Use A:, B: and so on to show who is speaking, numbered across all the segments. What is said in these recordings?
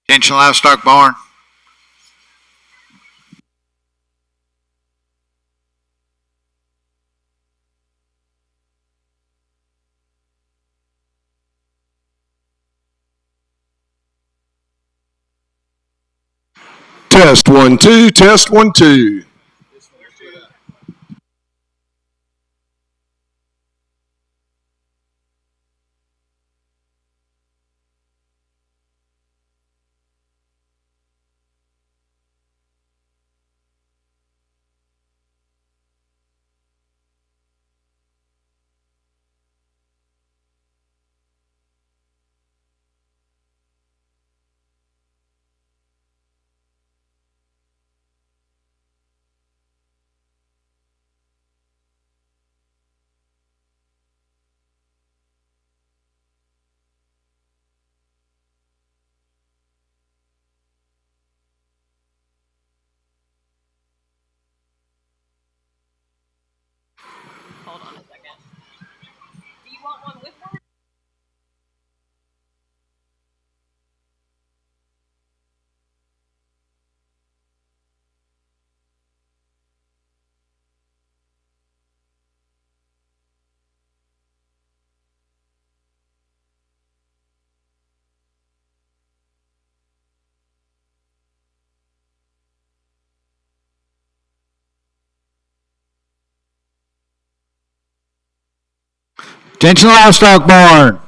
A: Attention livestock barn.
B: Test 1 2, test 1 2.
C: Hold on a second. Do you want one with one?
A: Attention livestock barn.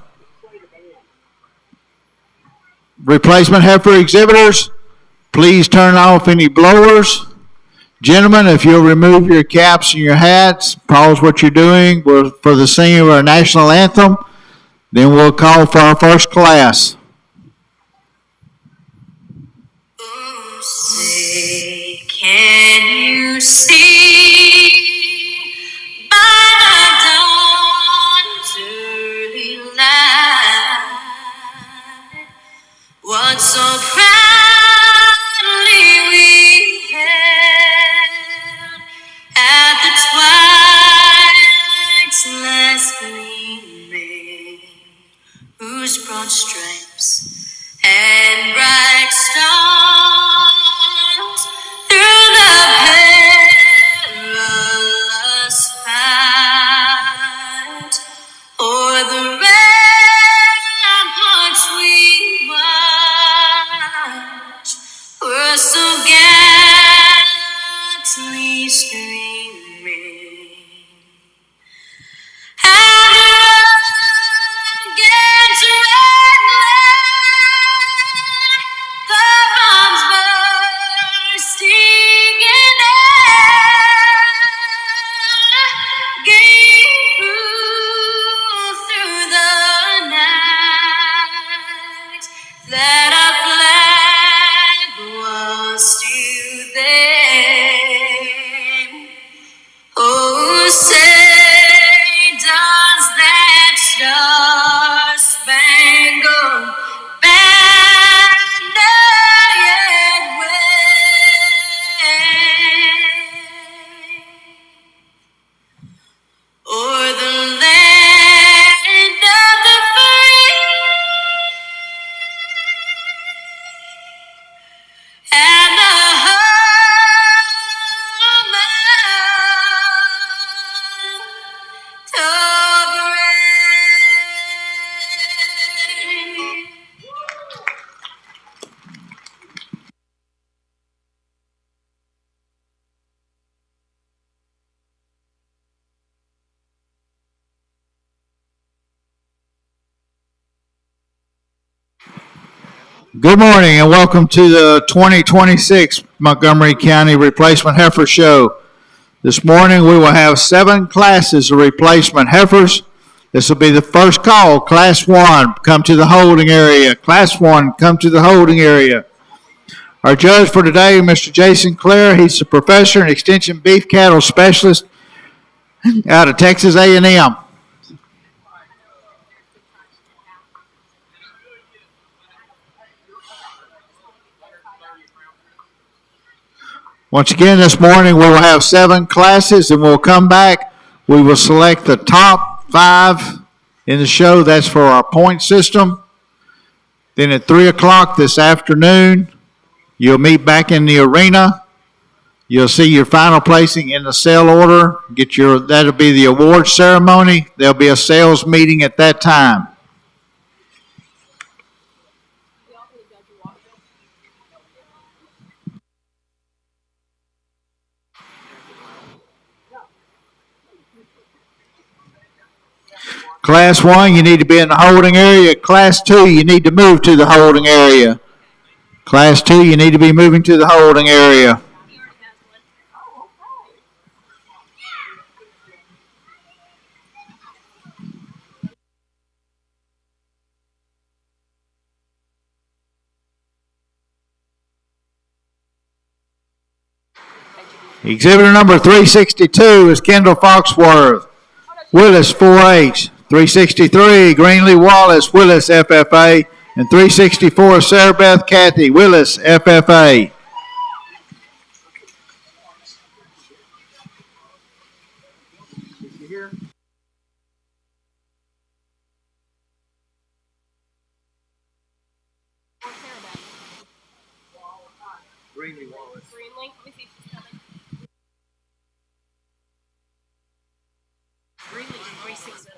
A: Replacement heifer exhibitors, please turn off any blowers. Gentlemen, if you'll remove your caps and your hats, pause what you're doing for the singing of our national anthem, then we'll call for our first class.
D: Oh, say, can you see by the dawn's early light what so proudly we hailed at the twilight's last gleaming, whose broad stripes and bright stars through the perilous fight o'er the ramparts we watch were so gallantly streaming. And against red glare, the bombs bursting in air gave proof through the night that our flag was still there. Oh, say, does that star-spangled banner yet wave o'er the land of the free and the home of the brave?
A: Good morning and welcome to the 2026 Montgomery County Replacement Heifer Show. This morning we will have 7 classes of replacement heifers. This will be the first call. Class 1, come to the holding area. Class 1, come to the holding area. Our judge for today, Mr. Jason Clare, he's a professor and extension beef cattle specialist out of Texas A&M. Once again, this morning we will have 7 classes and we'll come back. We will select the top 5 in the show. That's for our point system. Then at 3 o'clock this afternoon, you'll meet back in the arena. You'll see your final placing in the sale order. That'll be the award ceremony. There'll be a sales meeting at that time. Class 1, you need to be in the holding area. Class 2, you need to move to the holding area. Class 2, you need to be moving to the holding area. Exhibitor number 362 is Kendall Foxworth. Willis 4H. 363, Greenlee Wallace, Willis FFA. And 364, Sarah Beth Cathy, Willis FFA.
C: Greenlee Wallace. Greenlee, let me see if she's coming. Greenlee's 364.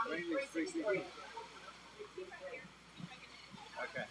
C: Greenlee's 364. Okay.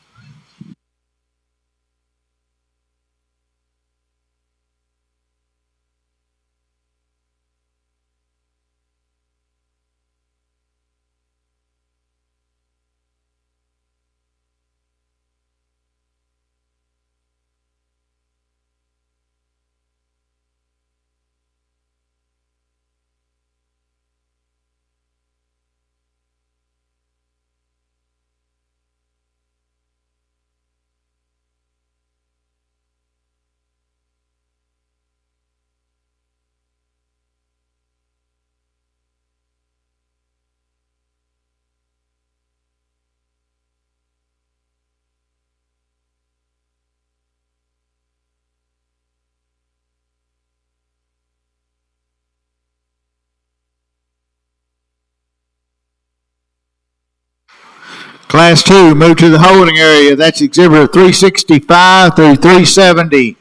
A: Class 2, move to the holding area. That's exhibitor 365 through 370.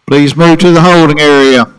A: Please move to the holding area.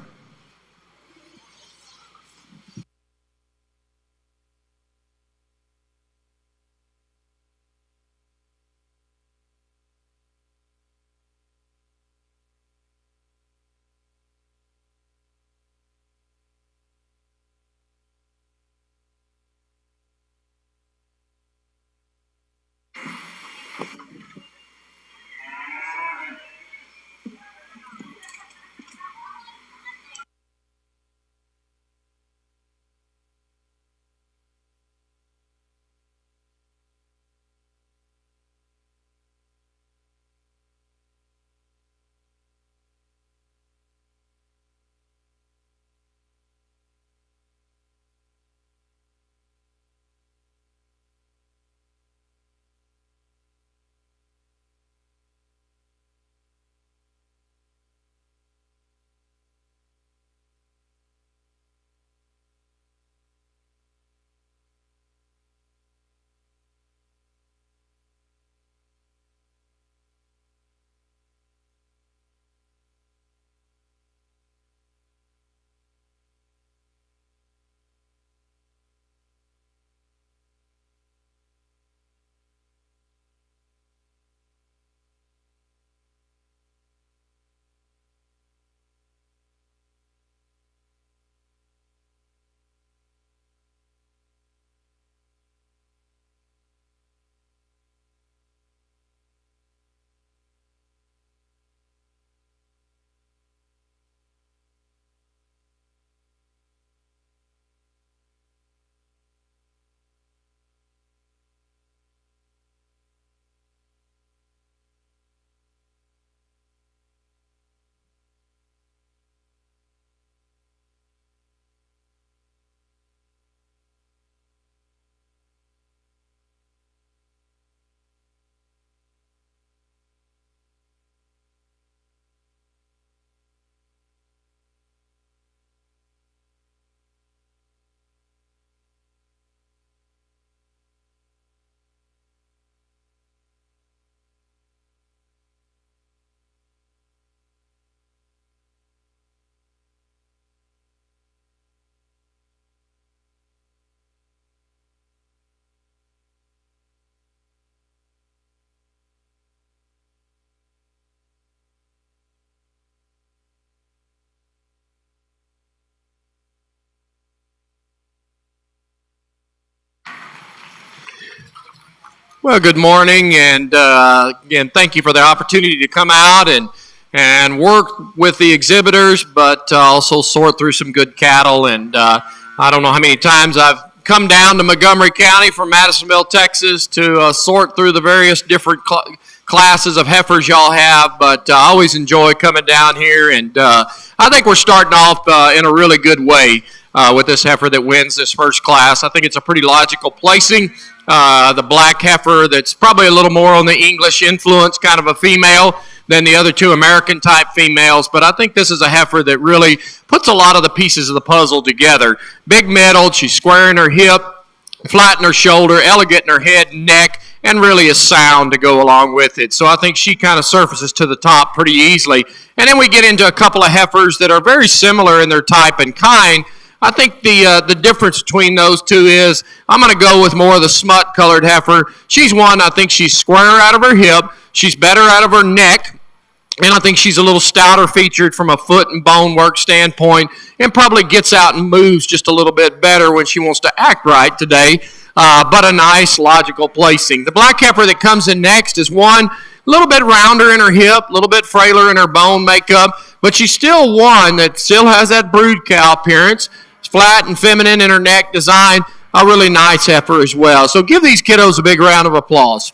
E: Well, good morning, and again, thank you for the opportunity to come out and work with the exhibitors, but also sort through some good cattle. And I don't know how many times I've come down to Montgomery County from Madisonville, Texas, to sort through the various different classes of heifers y'all have, but I always enjoy coming down here, and I think we're starting off in a really good way with this heifer that wins this first class. I think it's a pretty logical placing. The black heifer that's probably a little more on the English influence, kind of a female, than the other two American type females, but I think this is a heifer that really puts a lot of the pieces of the puzzle together. Big middle, she's square in her hip, flat in her shoulder, elegant in her head and neck, and really is sound to go along with it. So I think she kind of surfaces to the top pretty easily. And then we get into a couple of heifers that are very similar in their type and kind. I think the difference between those two is I'm going to go with more of the smut-colored heifer. She's one, I think she's squarer out of her hip. She's better out of her neck. And I think she's a little stouter featured from a foot and bone work standpoint, and probably gets out and moves just a little bit better when she wants to act right today, but a nice, logical placing. The black heifer that comes in next is one a little bit rounder in her hip, a little bit frailer in her bone makeup, but she's still one that still has that brood cow appearance. It's flat and feminine in her neck design, a really nice heifer as well. So give these kiddos a big round of applause.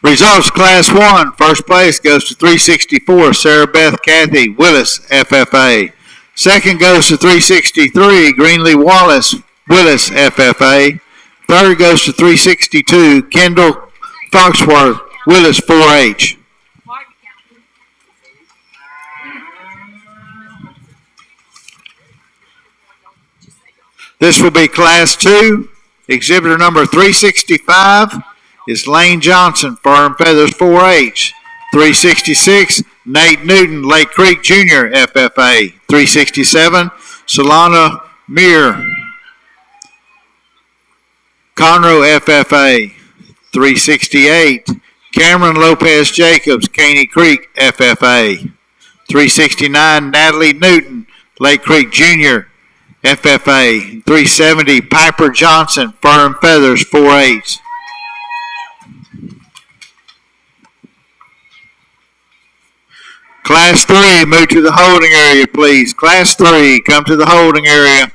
A: Results, Class 1, first place goes to 364, Sarah Beth Kathy Willis, FFA. Second goes to 363, Greenlee Wallace Willis, FFA. Third goes to 362, Kendall Foxworth Willis, 4-H. This will be Class 2. Exhibitor number 365 is Lane Johnson, Firm Feathers, 4-H. 366, Nate Newton, Lake Creek Jr., FFA. 367, Solana Meir, Conroe, FFA. 368, Cameron Lopez Jacobs, Caney Creek, FFA. 369, Natalie Newton, Lake Creek Jr., FFA. 370, Piper Johnson, Firm Feathers, 4-H. Class 3, move to the holding area, please. Class 3, come to the holding area.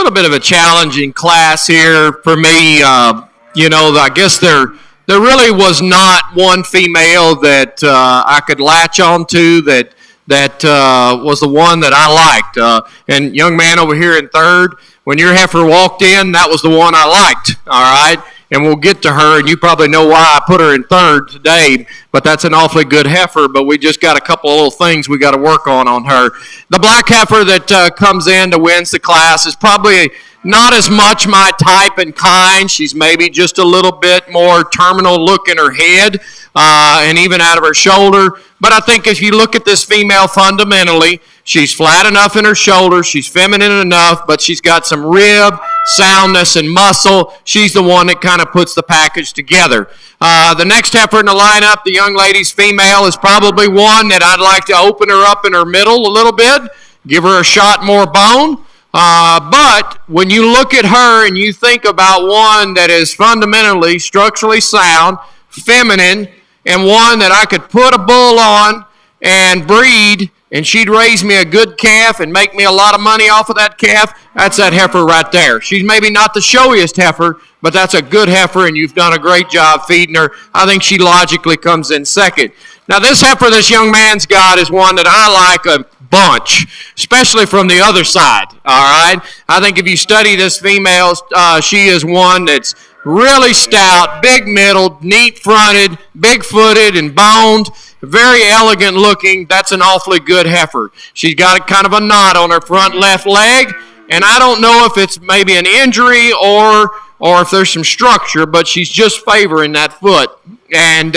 E: little bit of a challenging class here for me. I guess there really was not one female that I could latch onto that was the one that I liked. And young man over here in third, when your heifer walked in, that was the one I liked. All right. And we'll get to her, and you probably know why I put her in third today, but that's an awfully good heifer, but we just got a couple of little things we got to work on her. The black heifer that comes in to wins the class is probably not as much my type and kind. She's maybe just a little bit more terminal look in her head and even out of her shoulder. But I think if you look at this female fundamentally, she's flat enough in her shoulders, she's feminine enough, but she's got some rib, soundness, and muscle. She's the one that kind of puts the package together. The next heifer in the lineup, the young lady's female, is probably one that I'd like to open her up in her middle a little bit, give her a shot more bone. But when you look at her and you think about one that is fundamentally, structurally sound, feminine, and one that I could put a bull on and breed, and she'd raise me a good calf and make me a lot of money off of that calf, that's that heifer right there. She's maybe not the showiest heifer, but that's a good heifer, and you've done a great job feeding her. I think she logically comes in second. Now, this heifer this young man's got is one that I like a bunch, especially from the other side, all right? I think if you study this female, she is one that's really stout, big middled, neat fronted, big footed and boned, very elegant looking. That's an awfully good heifer. She's got kind of a knot on her front left leg, and I don't know if it's maybe an injury or if there's some structure, but she's just favoring that foot. And,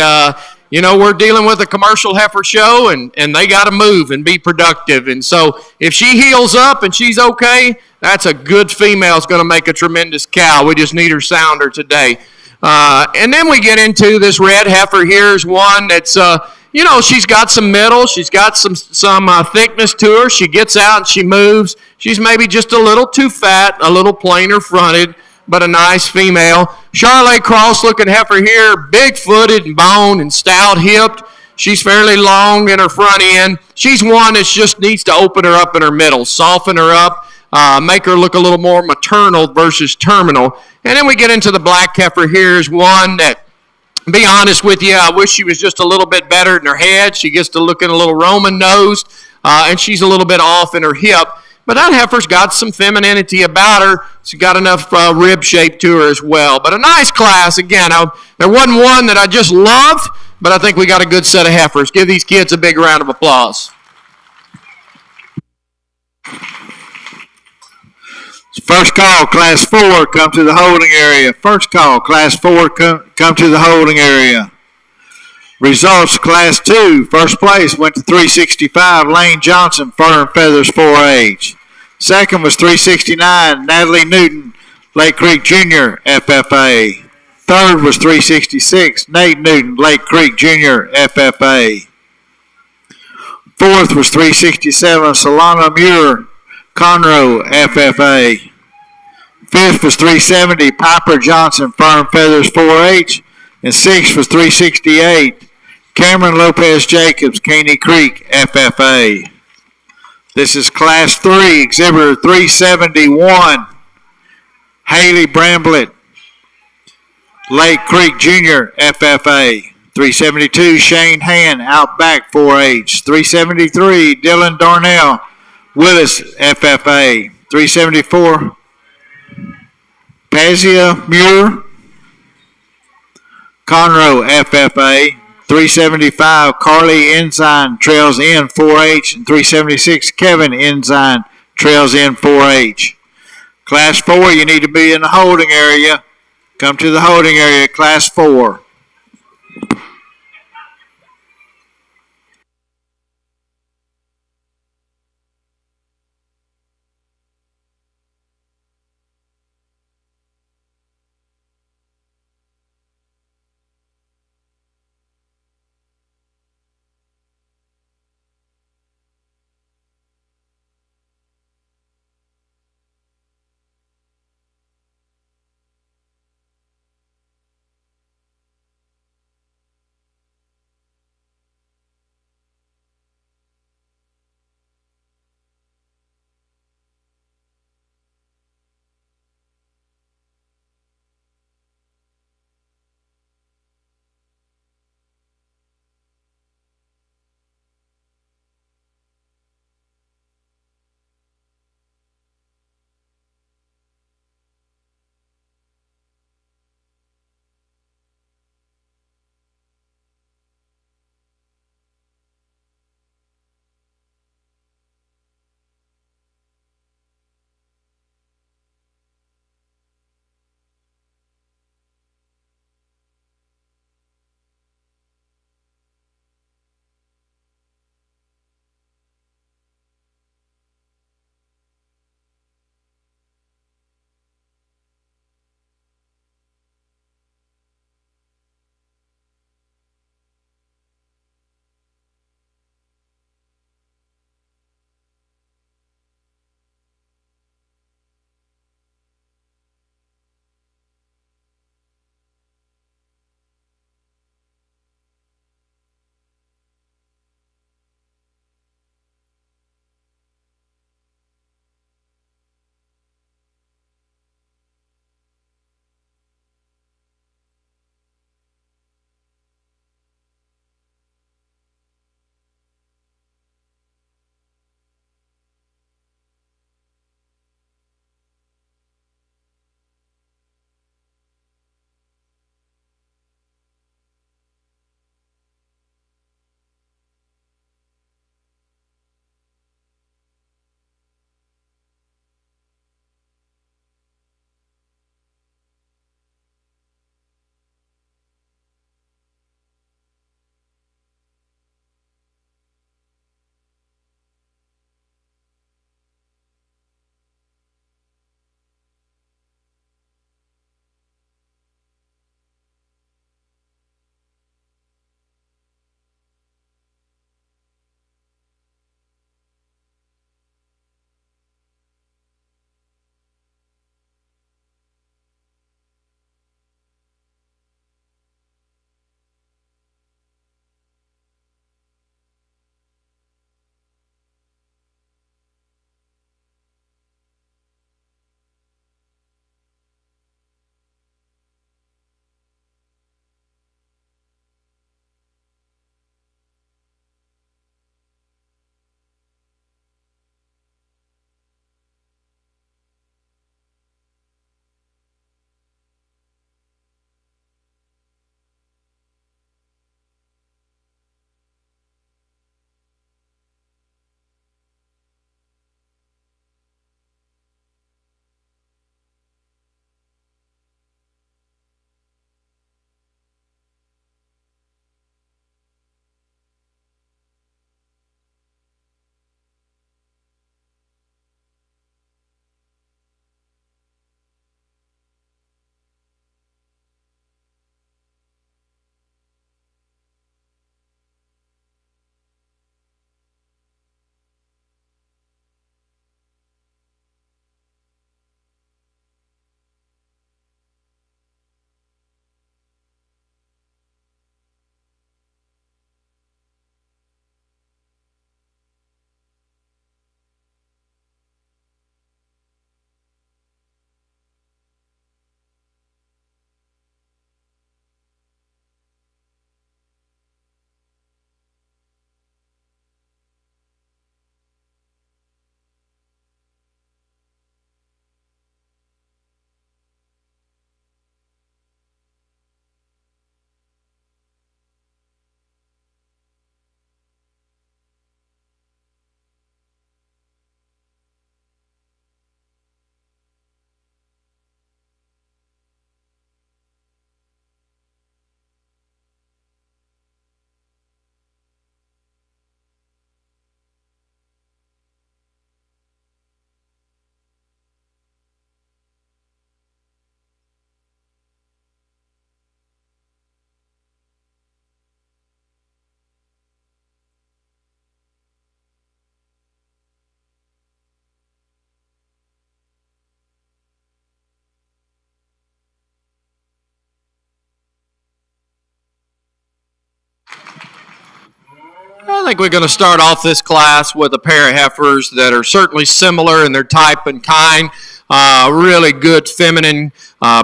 E: we're dealing with a commercial heifer show, and they got to move and be productive. And so if she heals up and she's okay, that's a good female. It's going to make a tremendous cow. We just need her sounder today. And then we get into this red heifer. Here's one that's, she's got some middle. She's got some thickness to her. She gets out and she moves. She's maybe just a little too fat, a little plainer fronted, but a nice female. Charlotte cross-looking heifer here, big-footed and boned and stout-hipped. She's fairly long in her front end. She's one that just needs to open her up in her middle, soften her up, make her look a little more maternal versus terminal. And then we get into the black heifer. Here's one that, to be honest with you, I wish she was just a little bit better in her head. She gets to looking a little Roman-nosed, and she's a little bit off in her hip. But that heifer's got some femininity about her. She's got enough rib shape to her as well. But a nice class. Again, there wasn't one that I just loved, but I think we got a good set of heifers. Give these kids a big round of applause.
A: First call, Class 4, come to the holding area. First call, Class 4, come to the holding area. Results, Class 2, first place went to 365, Lane Johnson, Fur and Feathers 4-H. Second was 369, Natalie Newton, Lake Creek Jr., FFA. Third was 366, Nate Newton, Lake Creek Jr., FFA. Fourth was 367, Solana Muir, Conroe, FFA. Fifth was 370, Piper Johnson, Fur and Feathers 4-H. And sixth was 368, Cameron Lopez Jacobs, Caney Creek, FFA. This is Class 3, Exhibitor 371, Haley Bramblett, Lake Creek Jr., FFA. 372, Shane Han, Outback 4-H. 373, Dylan Darnell, Willis, FFA. 374, Pazia Muir, Conroe, FFA. 375, Carly Ensign, Trails in 4-H. And 376, Kevin Ensign, Trails in 4-H. Class 4, you need to be in the holding area. Come to the holding area, Class 4.
E: I think we're going to start off this class with a pair of heifers that are certainly similar in their type and kind. Really good feminine,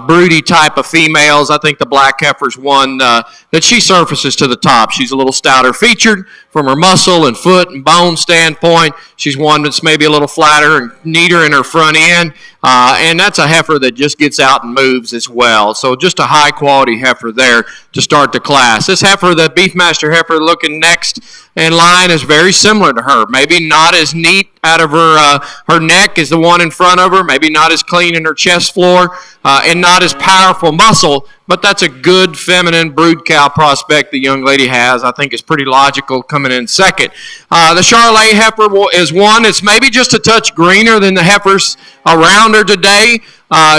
E: broody type of females. I think the black heifer's one that she surfaces to the top. She's a little stouter featured from her muscle and foot and bone standpoint. She's one that's maybe a little flatter and neater in her front end. And that's a heifer that just gets out and moves as well. So just a high quality heifer there to start the class. This heifer, the Beefmaster heifer looking next in line, is very similar to her. Maybe not as neat out of her neck as the one in front of her. Maybe not as clean in her chest floor and not as powerful muscle. But that's a good feminine brood cow prospect the young lady has. I think it's pretty logical coming in second. The Charolais heifer is one that's maybe just a touch greener than the heifers around her today.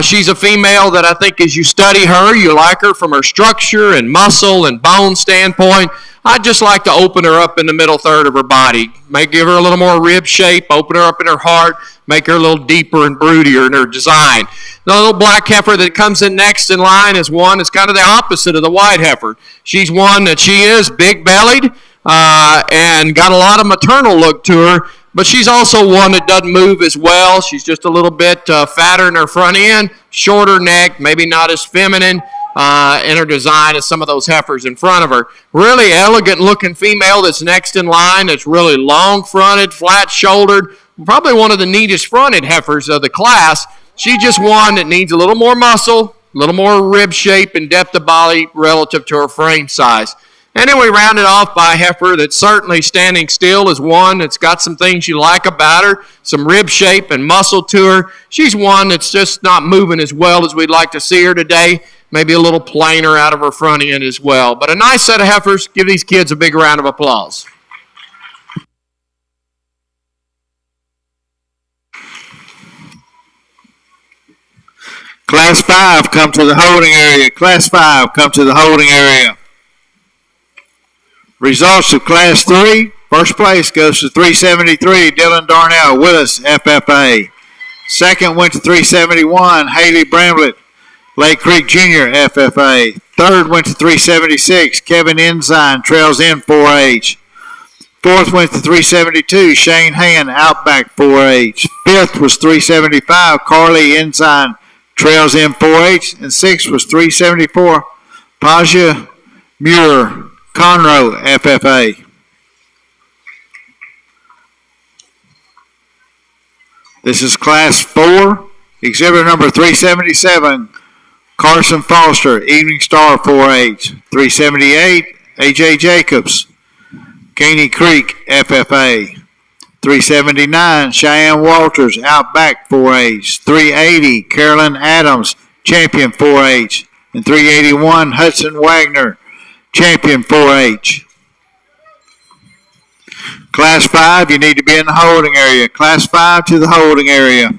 E: She's a female that I think as you study her, you like her from her structure and muscle and bone standpoint. I'd just like to open her up in the middle third of her body. Give her a little more rib shape, open her up in her heart, make her a little deeper and broodier in her design. The little black heifer that comes in next in line is one that's kind of the opposite of the white heifer. She's one that she is big-bellied and got a lot of maternal look to her, but she's also one that doesn't move as well. She's just a little bit fatter in her front end, shorter neck, maybe not as feminine in her design as some of those heifers in front of her. Really elegant looking female that's next in line. It's really long fronted, flat shouldered, probably one of the neatest fronted heifers of the class. She's just one that needs a little more muscle, a little more rib shape and depth of body relative to her frame size. And then we round it off by a heifer that's certainly standing still is one that's got some things you like about her, some rib shape and muscle to her. She's one that's just not moving as well as we'd like to see her today. Maybe a little plainer out of her front end as well. But a nice set of heifers. Give these kids a big round of applause.
A: Class 5, come to the holding area. Class 5, come to the holding area. Results of Class 3. First place goes to 373, Dylan Darnell, Willis, FFA. Second went to 371, Haley Bramlett, Lake Creek Jr., FFA. Third went to 376, Kevin Ensign, Trails End 4-H. Fourth went to 372, Shane Hand, Outback 4-H. Fifth was 375, Carly Ensign, Trails End 4-H. And sixth was 374, Paja Muir, Conroe, FFA. This is Class 4, exhibit number 377, Carson Foster, Evening Star 4-H. 378, A.J. Jacobs, Caney Creek, FFA. 379, Cheyenne Walters, Outback 4-H. 380, Carolyn Adams, Champion 4-H. And 381, Hudson Wagner, Champion 4-H. Class 5, you need to be in the holding area. Class 5 to the holding area.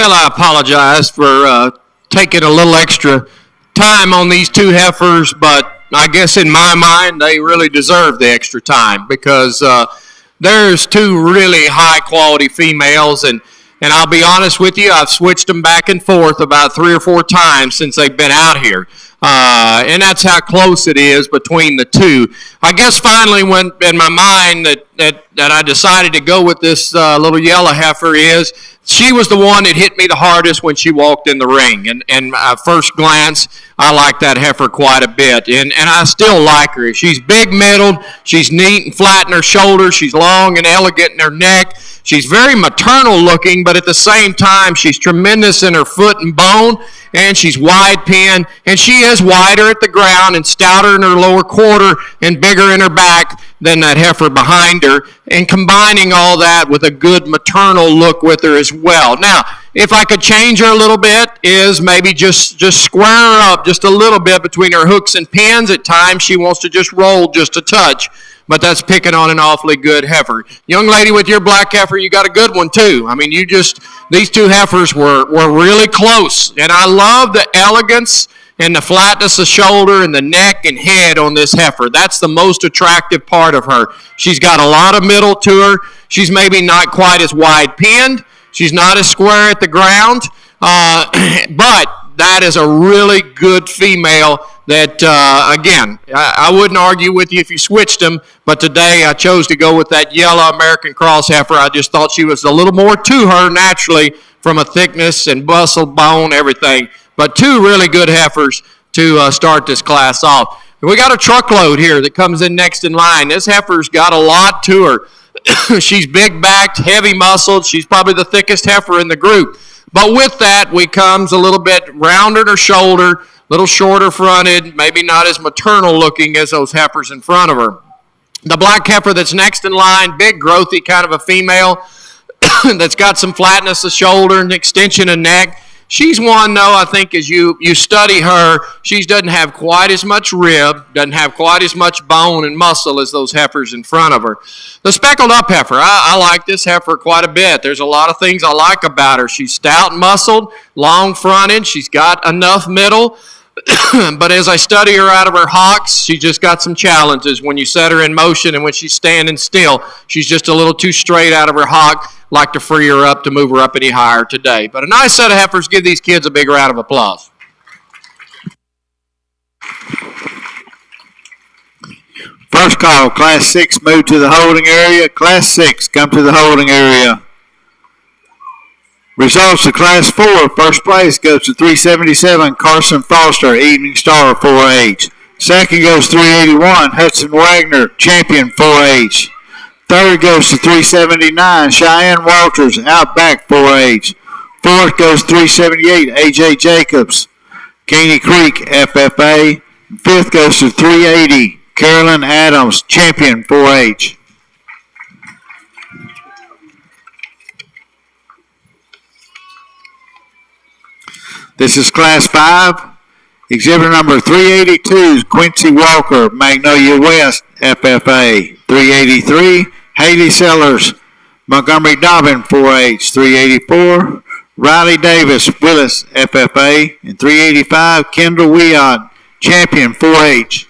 E: Well, I apologize for taking a little extra time on these two heifers, but I guess in my mind they really deserve the extra time because there's two really high quality females, and I'll be honest with you, I've switched them back and forth about 3 or 4 times since they've been out here. And that's how close it is between the two. I guess finally, when in my mind that I decided to go with this little yellow heifer is she was the one that hit me the hardest when she walked in the ring. And at first glance, I like that heifer quite a bit. And I still like her. She's big-middled. She's neat and flat in her shoulders. She's long and elegant in her neck. She's very maternal looking, but at the same time, she's tremendous in her foot and bone, and she's wide pinned, and she is wider at the ground and stouter in her lower quarter and bigger in her back than that heifer behind her, and combining all that with a good maternal look with her as well. Now, if I could change her a little bit, is maybe just square her up just a little bit between her hooks and pins. At times, she wants to just roll just a touch, but that's picking on an awfully good heifer. Young lady with your black heifer, you got a good one too. I mean, these two heifers were really close, and I love the elegance and the flatness of shoulder and the neck and head on this heifer. That's the most attractive part of her. She's got a lot of middle to her. She's maybe not quite as wide pinned. She's not as square at the ground, but that is a really good female that, again, I wouldn't argue with you if you switched them, but today I chose to go with that yellow American Cross heifer. I just thought she was a little more to her naturally from a thickness and muscle, bone, everything. But two really good heifers to start this class off. And we got a truckload here that comes in next in line. This heifer's got a lot to her. She's big-backed, heavy-muscled. She's probably the thickest heifer in the group. But with that, we comes a little bit rounder in her shoulder, a little shorter fronted, maybe not as maternal looking as those heifers in front of her. The black heifer that's next in line, big, growthy kind of a female that's got some flatness of shoulder and extension of neck. She's one, though, I think as you study her, she doesn't have quite as much rib, doesn't have quite as much bone and muscle as those heifers in front of her. The speckled up heifer, I like this heifer quite a bit. There's a lot of things I like about her. She's stout and muscled, long fronted, she's got enough middle. But as I study her out of her hocks, she just got some challenges. When you set her in motion and when she's standing still, she's just a little too straight out of her hock. Like to free her up to move her up any higher today. But a nice set of heifers. Give these kids a big round of applause.
A: First call, Class 6, move to the holding area. Class 6, come to the holding area. Results of Class 4, first place goes to 377, Carson Foster, Evening Star, 4H. Second goes 381, Hudson Wagner, Champion, 4H. Third goes to 379, Cheyenne Walters, Outback, 4H. Fourth goes 378, A.J. Jacobs, Caney Creek, FFA. Fifth goes to 380, Carolyn Adams, Champion, 4H. This is Class 5. Exhibit number 382 is Quincy Walker, Magnolia West, FFA. 383, Haley Sellers, Montgomery Dobbin, 4H. 384, Riley Davis, Willis, FFA. And 385, Kendall Weod, Champion, 4H.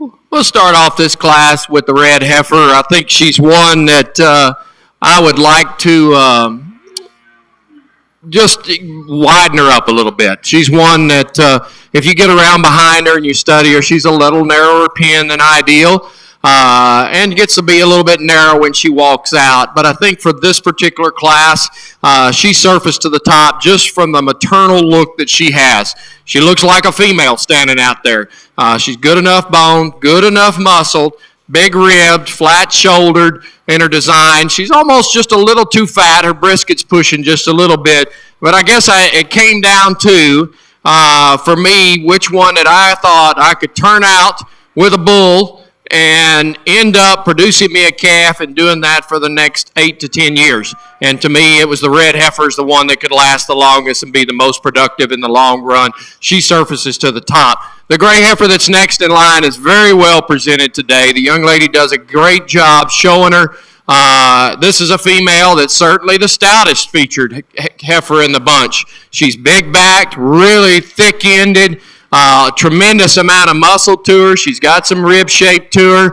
E: We'll start off this class with the red heifer. I think she's one that I would like to just widen her up a little bit. She's one that if you get around behind her and you study her, she's a little narrower pin than ideal. And gets to be a little bit narrow when she walks out. But I think for this particular class, she surfaced to the top just from the maternal look that she has. She looks like a female standing out there. She's good enough boned, good enough muscled, big ribbed, flat shouldered in her design. She's almost just a little too fat. Her brisket's pushing just a little bit. But I guess it came down to, for me, which one that I thought I could turn out with a bull and end up producing me a calf and doing that for the next 8 to 10 years. And to me, it was the red heifer is the one that could last the longest and be the most productive in the long run. She surfaces to the top. The gray heifer that's next in line is very well presented today. The young lady does a great job showing her. This is a female that's certainly the stoutest featured heifer in the bunch. She's big-backed, really thick-ended, tremendous amount of muscle to her. She's got some rib shape to her.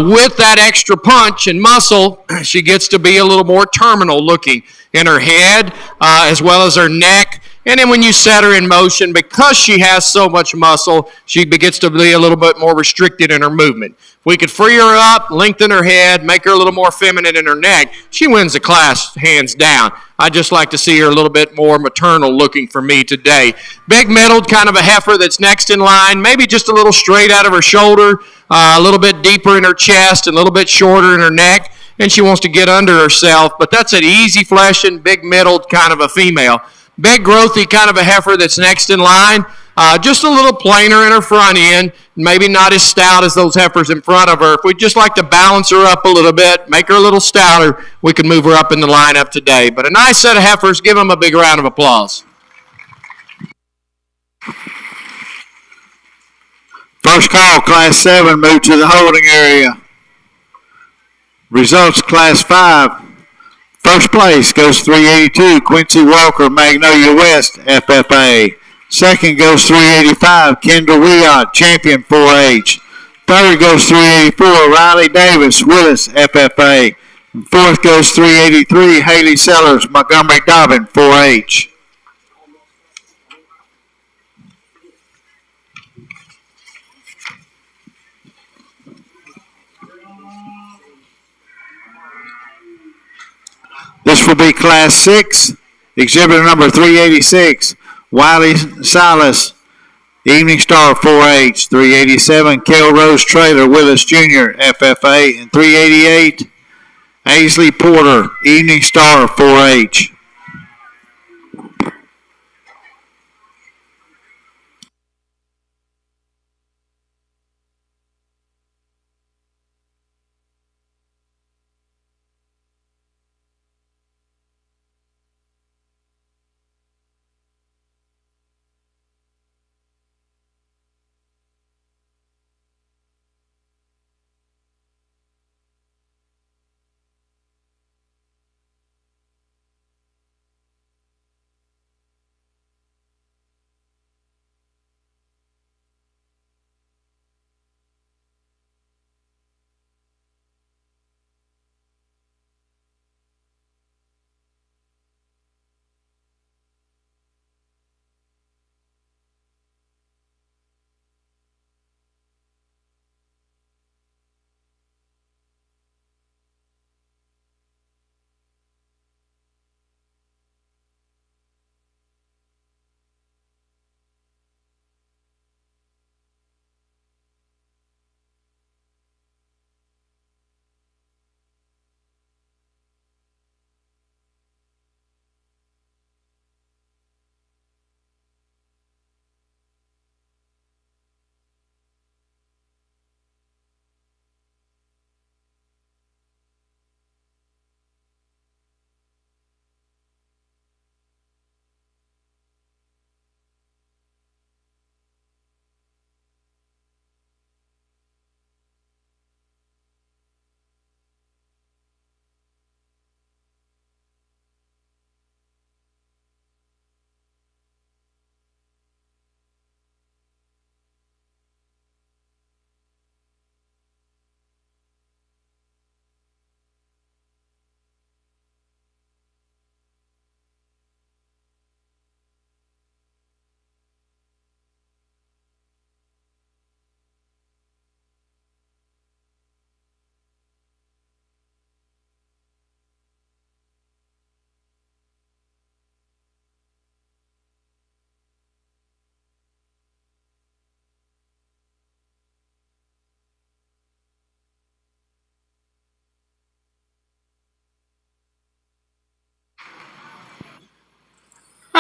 E: With that extra punch and muscle, she gets to be a little more terminal looking in her head as well as her neck. And then when you set her in motion, because she has so much muscle, she gets to be a little bit more restricted in her movement. If we could free her up, lengthen her head, make her a little more feminine in her neck, she wins the class hands down. I just like to see her a little bit more maternal looking for me today. Big middled, kind of a heifer that's next in line, maybe just a little straight out of her shoulder, a little bit deeper in her chest, and a little bit shorter in her neck, and she wants to get under herself, but that's an easy fleshing, big middled kind of a female. Big growthy kind of a heifer that's next in line, just a little plainer in her front end, maybe not as stout as those heifers in front of her. If we'd just like to balance her up a little bit, make her a little stouter, we can move her up in the lineup today. But a nice set of heifers. Give them a big round of applause.
A: First call, Class 7, move to the holding area. Results, Class 5. First place goes 382, Quincy Walker, Magnolia West, FFA. Second goes 385, Kendall Weod, Champion 4H. Third goes 384, Riley Davis, Willis, FFA. And fourth goes 383, Haley Sellers, Montgomery Dobbin, 4H. This will be Class 6, exhibitor number 386, Wiley Silas, Evening Star 4H, 387, Kel Rose Trailer, Willis Jr., FFA, and 388, Aisley Porter, Evening Star 4H.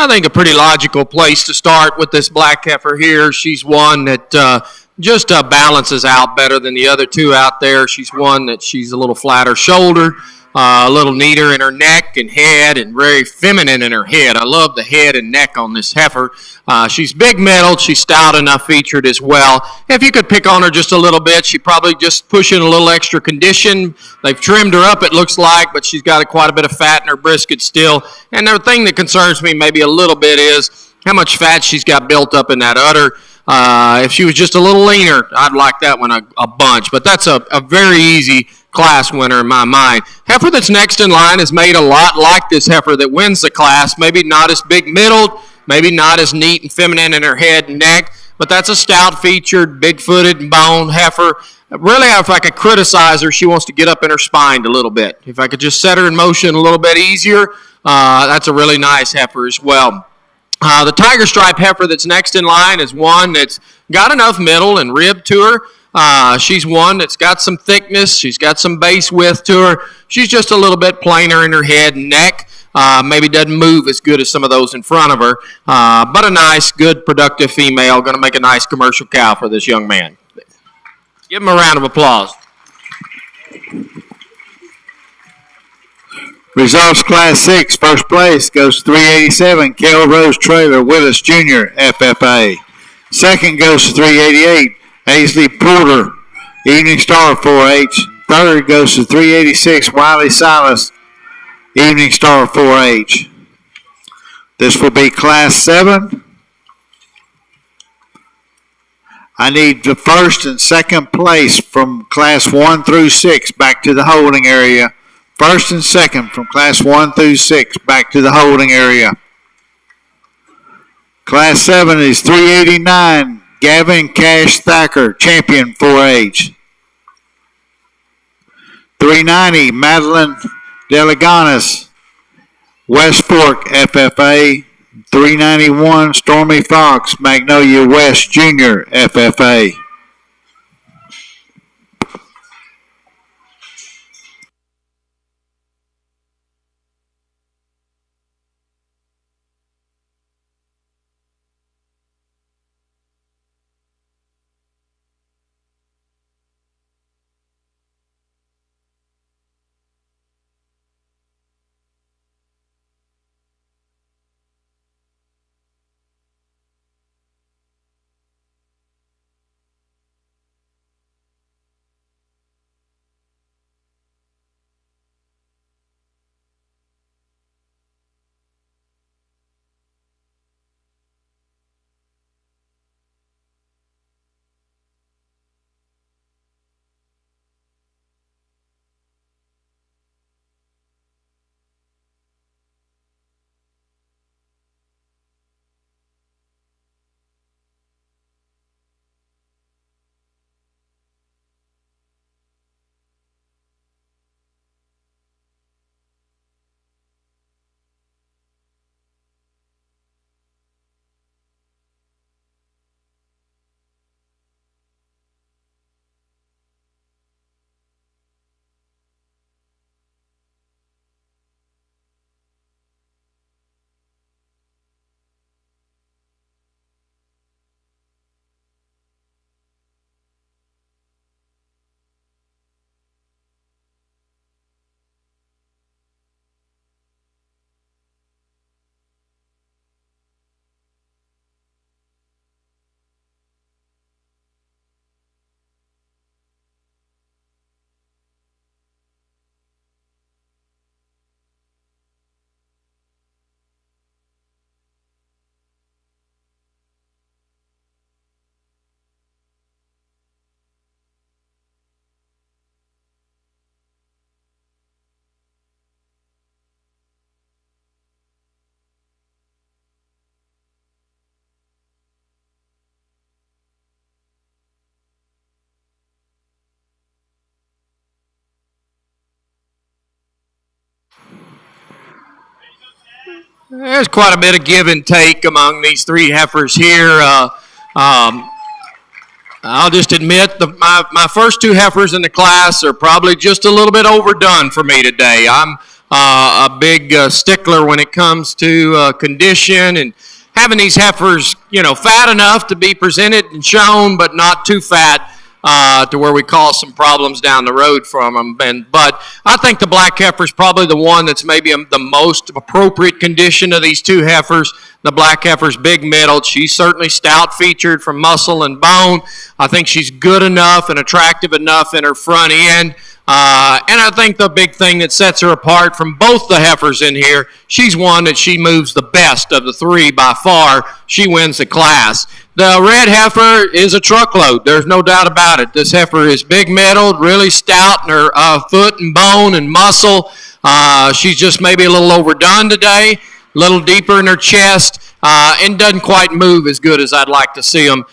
E: I think a pretty logical place to start with this black heifer here. She's one that just balances out better than the other two out there. She's one that she's a little flatter shoulder, a little neater in her neck and head, and very feminine in her head. I love the head and neck on this heifer. She's big mettled. She's stout enough featured as well. If you could pick on her just a little bit, she probably just pushing a little extra condition. They've trimmed her up, it looks like, but she's got quite a bit of fat in her brisket still. And the thing that concerns me maybe a little bit is how much fat she's got built up in that udder. If she was just a little leaner, I'd like that one a bunch. But that's a very easy class winner in my mind. Heifer that's next in line is made a lot like this heifer that wins the class. Maybe not as big middled, maybe not as neat and feminine in her head and neck, but that's a stout-featured, big-footed and boned heifer. Really, if I could criticize her, she wants to get up in her spine a little bit. If I could just set her in motion a little bit easier, that's a really nice heifer as well. The tiger stripe heifer that's next in line is one that's got enough middle and rib to her. She's one that's got some thickness. She's got some base width to her. She's just a little bit plainer in her head and neck. Maybe doesn't move as good as some of those in front of her. But a nice, good, productive female. Going to make a nice commercial cow for this young man. Give him a round of applause.
A: Results Class 6, first place goes to 387, Kel Rose Trailer, Willis Jr., FFA. Second goes to 388, Aisley Porter, Evening Star 4-H. Third goes to 386, Wiley Silas, Evening Star 4-H. This will be Class 7. I need the first and second place from Class 1 through 6 back to the holding area. First and second from Class 1 through 6 back to the holding area. Class 7 is 389, Gavin Cash Thacker, Champion 4-H. 390, Madeline Delaganis, West Fork FFA. 391, Stormy Fox, Magnolia West Jr. FFA.
E: There's quite a bit of give and take among these three heifers here. I'll just admit my first two heifers in the class are probably just a little bit overdone for me today. I'm a big stickler when it comes to condition and having these heifers, fat enough to be presented and shown, but not too fat to where we cause some problems down the road from them. But I think the black heifer is probably the one that's maybe the most appropriate condition of these two heifers. The black heifer's big middle. She's certainly stout featured from muscle and bone. I think she's good enough and attractive enough in her front end. And I think the big thing that sets her apart from both the heifers in here, she's one that she moves the best of the three by far. She wins the class. The red heifer is a truckload. There's no doubt about it. This heifer is big-mettled, really stout in her foot and bone and muscle. She's just maybe a little overdone today, a little deeper in her chest, and doesn't quite move as good as I'd like to see them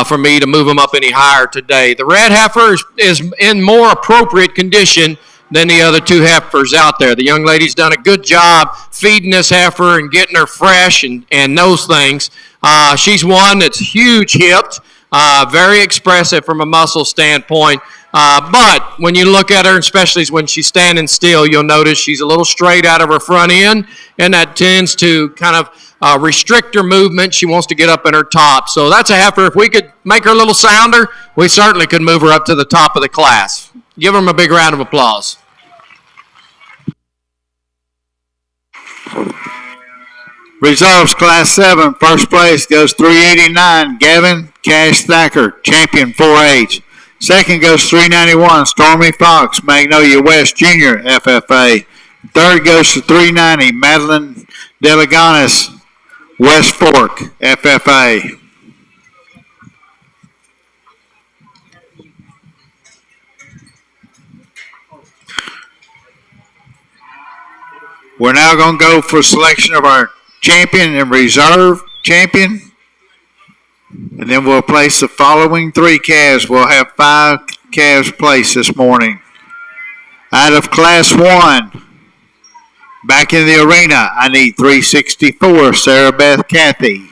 E: for me to move them up any higher today. The red heifer is in more appropriate condition than the other two heifers out there. The young lady's done a good job feeding this heifer and getting her fresh and those things. She's one that's huge hipped, very expressive from a muscle standpoint. But when you look at her, especially when she's standing still, you'll notice she's a little straight out of her front end, and that tends to kind of restrict her movement. She wants to get up in her top. So that's a heifer. If we could make her a little sounder, we certainly could move her up to the top of the class. Give them a big round of applause.
A: Reserves Class 7, first place goes 389, Gavin Cash Thacker, champion 4H. Second goes 391, Stormy Fox, Magnolia West Junior FFA. Third goes to 390, Madeline Deleganis, West Fork FFA. We're now going to go for selection of our champion and reserve champion. And then we'll place the following three calves. We'll have 5 calves placed this morning. Out of Class 1, back in the arena, I need 364, Sarah Beth Cathy.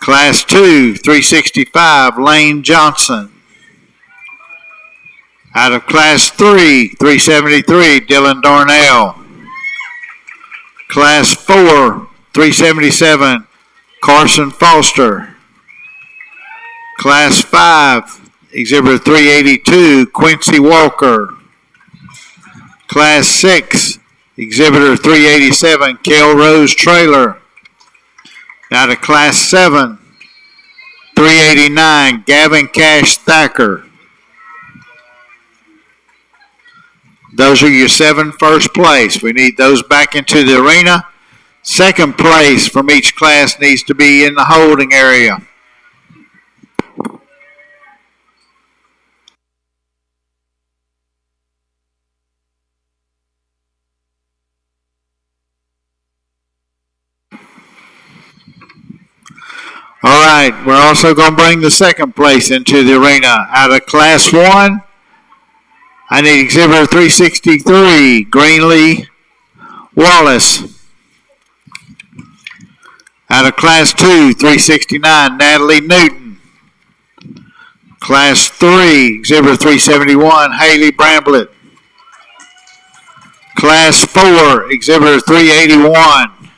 A: Class 2, 365, Lane Johnson. Out of Class 3, 373, Dylan Darnell. Class 4, 377, Carson Foster. Class 5, Exhibitor 382, Quincy Walker. Class 6, Exhibitor 387, Kel Rose Trailer. Out of Class 7, 389, Gavin Cash Thacker. Those are your 7 first place. We need those back into the arena. Second place from each class needs to be in the holding area. All right, we're also going to bring the second place into the arena. Out of Class 1, I need Exhibitor 363, Greenlee Wallace. Out of Class 2, 369, Natalie Newton. Class 3, Exhibitor 371, Haley Bramblett. Class 4, Exhibitor 381,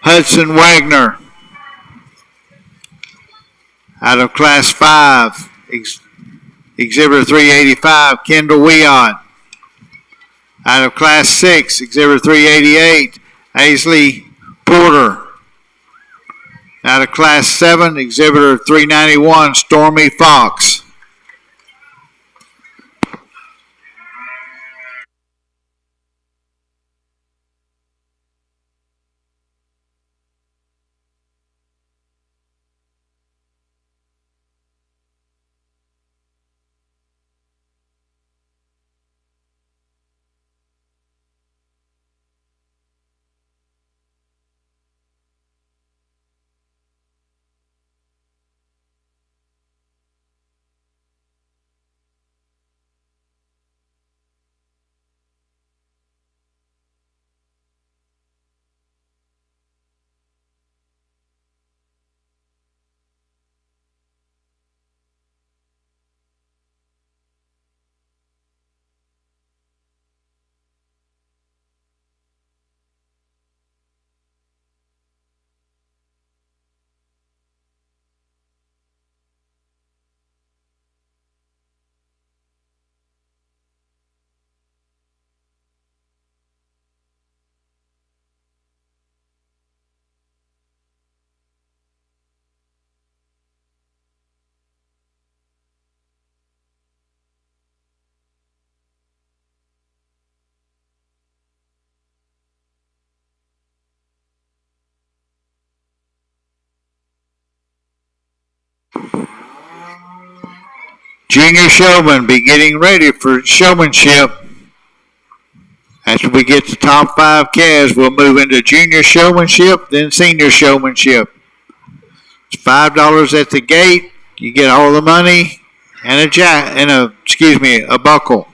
A: Hudson Wagner. Out of Class 5, Exhibitor 385, Kendall Weon. Out of Class 6, Exhibitor 388, Aisley Porter. Out of Class 7, Exhibitor 391, Stormy Fox. Junior showmen be getting ready for showmanship. After we get the top 5 calves, we'll move into junior showmanship, then senior showmanship. It's $5 at the gate. You get all the money and a buckle.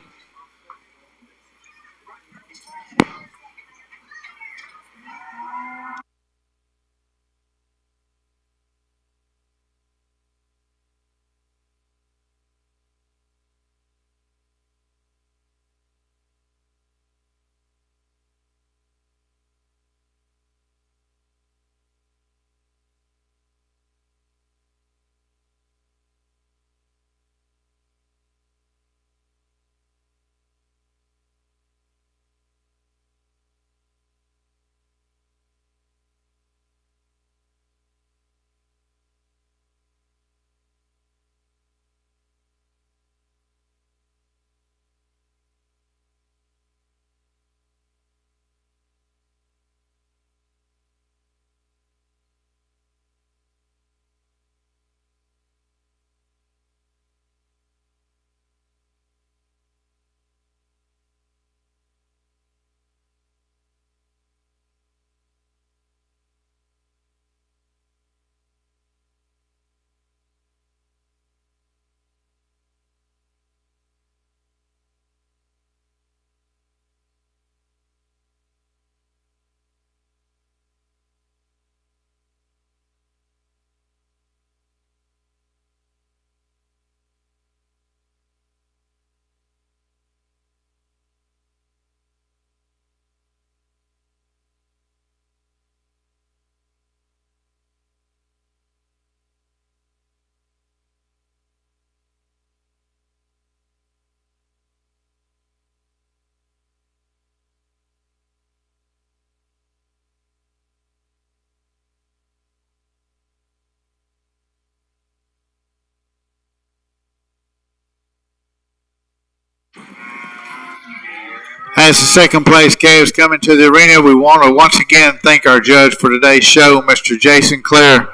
A: As the second place calves come into the arena, we want to once again thank our judge for today's show, Mr. Jason Clare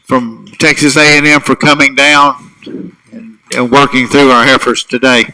A: from Texas A&M, for coming down and working through our heifers today.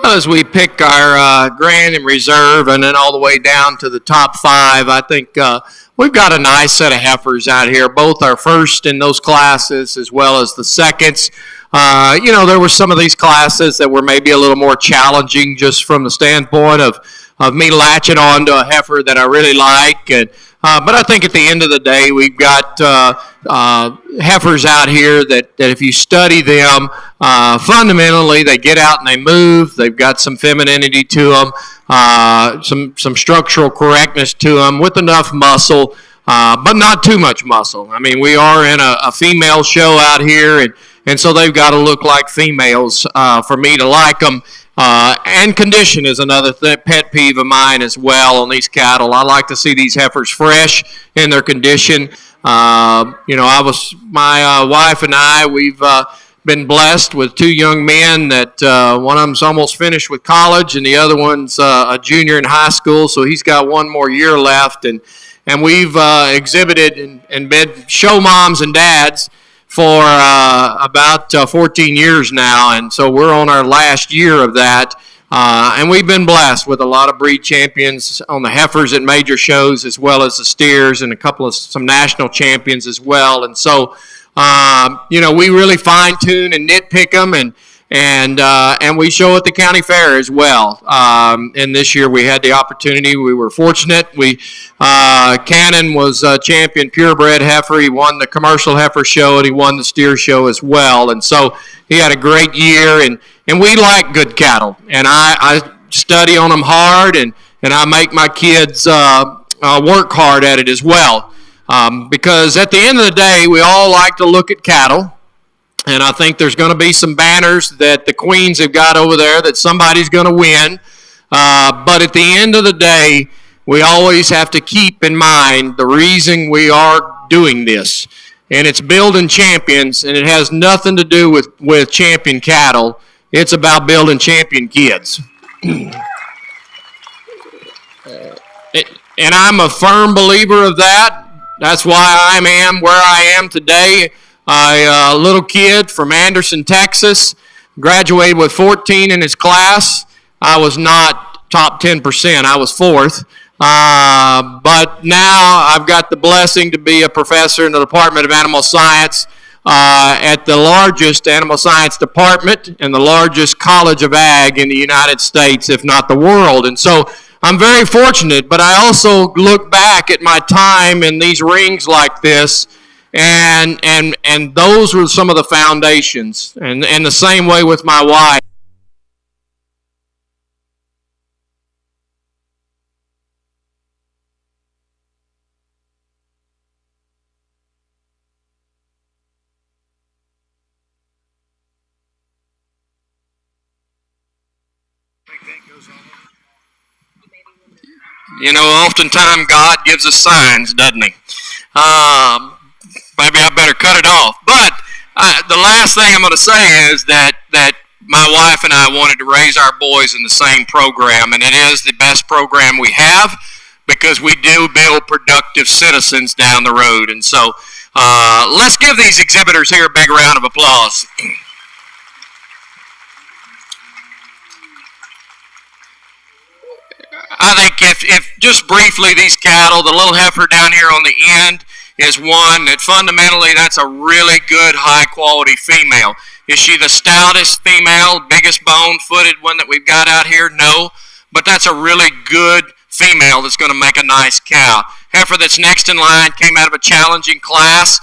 E: As we pick our grand and reserve and then all the way down to the top 5, I think we've got a nice set of heifers out here. Both our first in those classes as well as the seconds. There were some of these classes that were maybe a little more challenging just from the standpoint of me latching on to a heifer that I really like. But I think at the end of the day, we've got heifers out here that if you study them, fundamentally they get out and they move. They've got some femininity to them, some structural correctness to them with enough muscle, but not too much muscle. I mean, we are in a female show out here, and so they've got to look like females for me to like them. And condition is another pet peeve of mine as well on these cattle. I like to see these heifers fresh in their condition. My wife and I, we've been blessed with 2 young men that one of them's almost finished with college and the other one's a junior in high school, so he's got 1 more year left. And we've exhibited and been show moms and dads for about 14 years now, and so we're on our last year of that. And we've been blessed with a lot of breed champions on the heifers at major shows, as well as the steers, and some national champions as well. And so, we really fine tune and nitpick them, and we show at the county fair as well. And this year we had the opportunity. We were fortunate. Cannon was a champion purebred heifer. He won the commercial heifer show, and he won the steer show as well. And so he had a great year, and we like good cattle. And I study on them hard, and I make my kids work hard at it as well. Because at the end of the day, we all like to look at cattle. And I think there's going to be some banners that the queens have got over there that somebody's going to win. But at the end of the day, we always have to keep in mind the reason we are doing this. And it's building champions, and it has nothing to do with champion cattle. It's about building champion kids. And I'm a firm believer of that. That's why I am where I am today. A little kid from Anderson, Texas, graduated with 14 in his class. I was not top 10%. I was 4th. But now I've got the blessing to be a professor in the Department of Animal Science at the largest animal science department and the largest college of ag in the United States, if not the world. And so I'm very fortunate, but I also look back at my time in these rings like this, and those were some of the foundations. And the same way with my wife. Oftentimes God gives us signs, doesn't he? Maybe I better cut it off. But the last thing I'm going to say is that my wife and I wanted to raise our boys in the same program, and it is the best program we have because we do build productive citizens down the road. And so let's give these exhibitors here a big round of applause. I think if just briefly these cattle, the little heifer down here on the end is one that fundamentally that's a really good high quality female. Is she the stoutest female, biggest bone-footed one that we've got out here? No, but that's a really good female that's going to make a nice cow. Heifer that's next in line came out of a challenging class.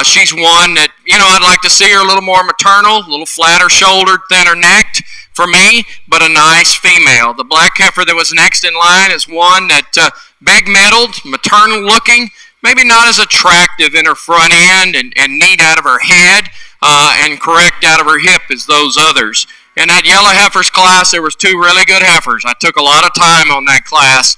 E: She's one that, I'd like to see her a little more maternal, a little flatter shouldered, thinner necked for me, but a nice female. The black heifer that was next in line is one that big mettled, maternal looking, maybe not as attractive in her front end and neat out of her head and correct out of her hip as those others. In that yellow heifers class, there was 2 really good heifers. I took a lot of time on that class,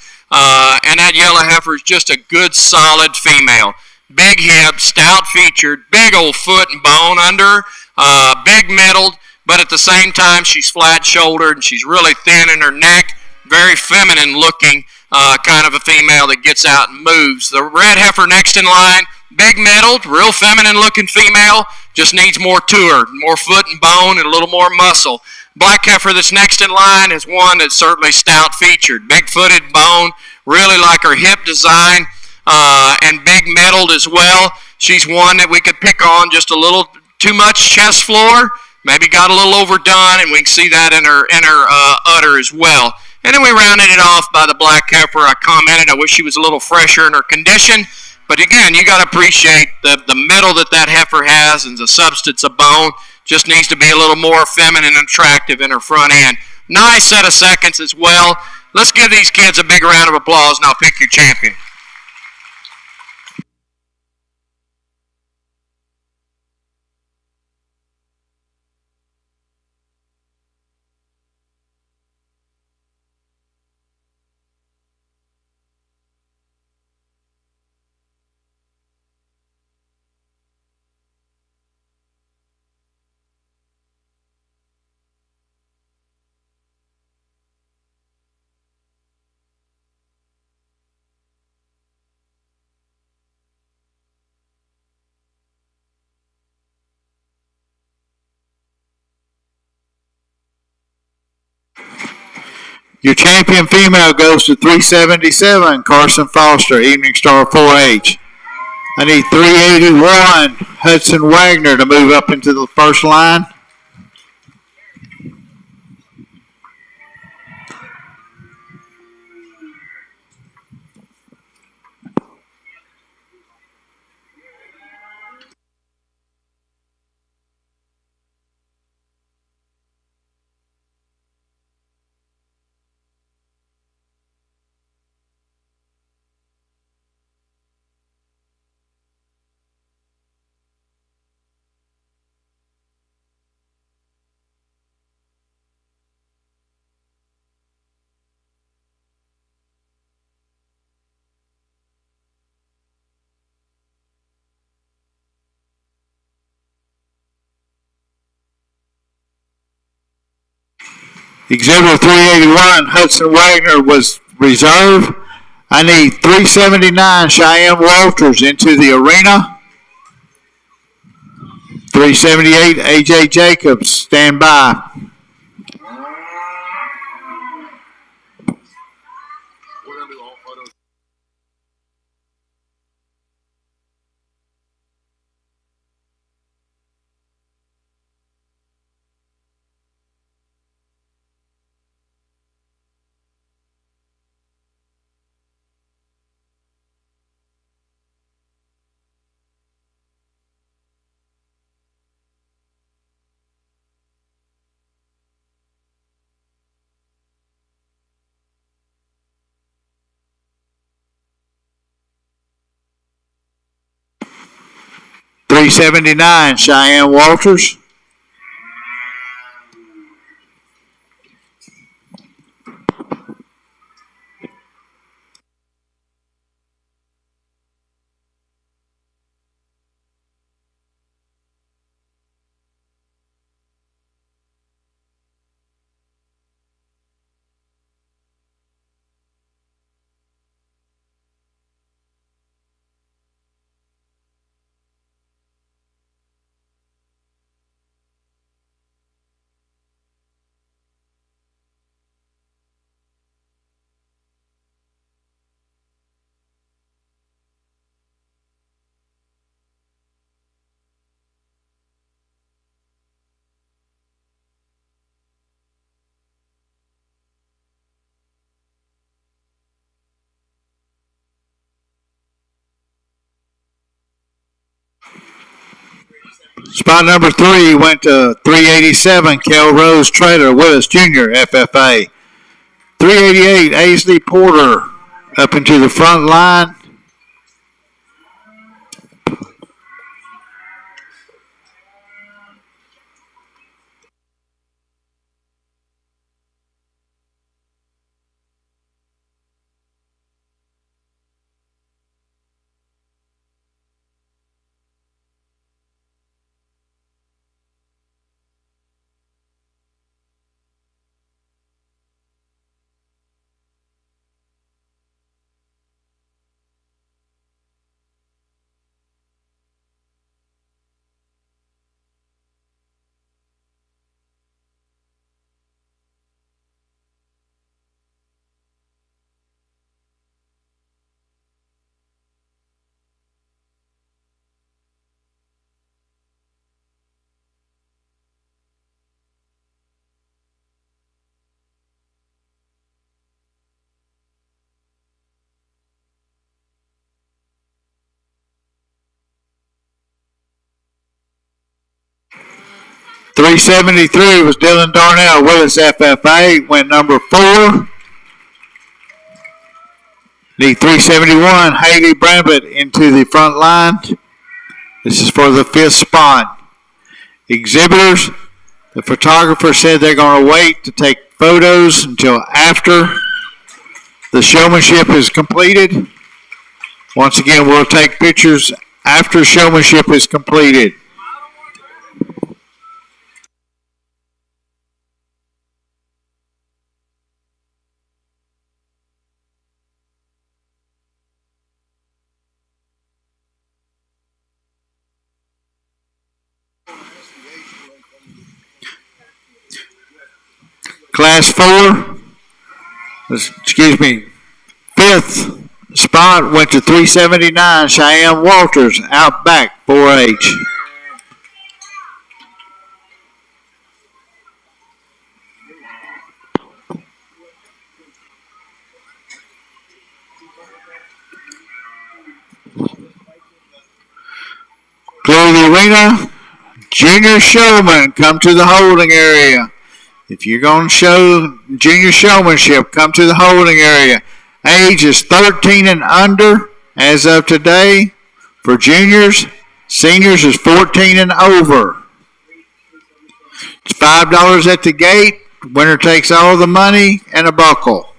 E: and that yellow heifer is just a good, solid female. Big hip, stout featured, big old foot and bone under her, big mettled, but at the same time she's flat shouldered and she's really thin in her neck, very feminine looking kind of a female that gets out and moves. The red heifer next in line, big mettled, real feminine looking female, just needs more to her, more foot and bone and a little more muscle. black heifer that's next in line is one that's certainly stout featured. Big-footed bone, really like her hip design, and big mettled as well. She's one that we could pick on just a little too much chest floor, maybe got a little overdone, and we can see that in her udder as well. And then we rounded it off by the black heifer. I commented, I wish she was a little fresher in her condition. But again, you got to appreciate the metal that heifer has and the substance of bone. Just needs to be a little more feminine and attractive in her front end. Nice set of seconds as well. Let's give these kids a big round of applause, and I'll pick your champion.
A: Your champion female goes to 377, Carson Foster, Evening Star 4-H. I need 381, Hudson Wagner, to move up into the first line. Exhibitor 381, Hudson Wagner, was reserve. I need 379, Cheyenne Walters, into the arena. 378, AJ Jacobs, stand by. $379, Cheyenne Walters. Spot number 3 went to 387, Kel Rose Trader, Willis Jr., FFA. 388, Aisley Porter, up into the front line. 373 was Dylan Darnell, Willis FFA, went number 4. The 371, Haley Brambett into the front line. This is for the 5th spot. Exhibitors, the photographer said they're going to wait to take photos until after the showmanship is completed. Once again, we'll take pictures after showmanship is completed. Class 4, excuse me, 5th spot went to 379, Cheyenne Walters, Outback 4-H. Clear the arena. Junior showman, come to the holding area. If you're going to show junior showmanship, come to the holding area. Age is 13 and under as of today for juniors. Seniors is 14 and over. It's $5 at the gate. Winner takes all the money and a buckle.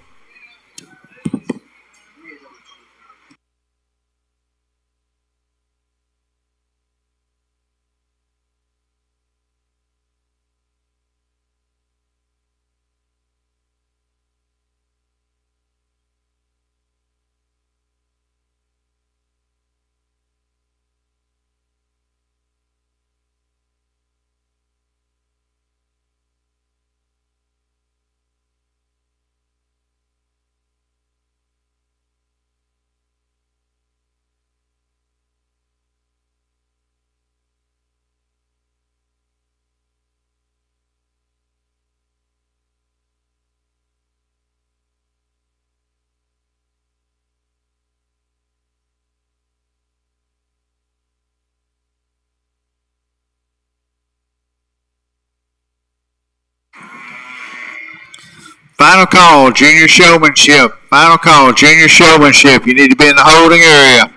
A: Final call, junior showmanship. Final call, junior showmanship. You need to be in the holding area.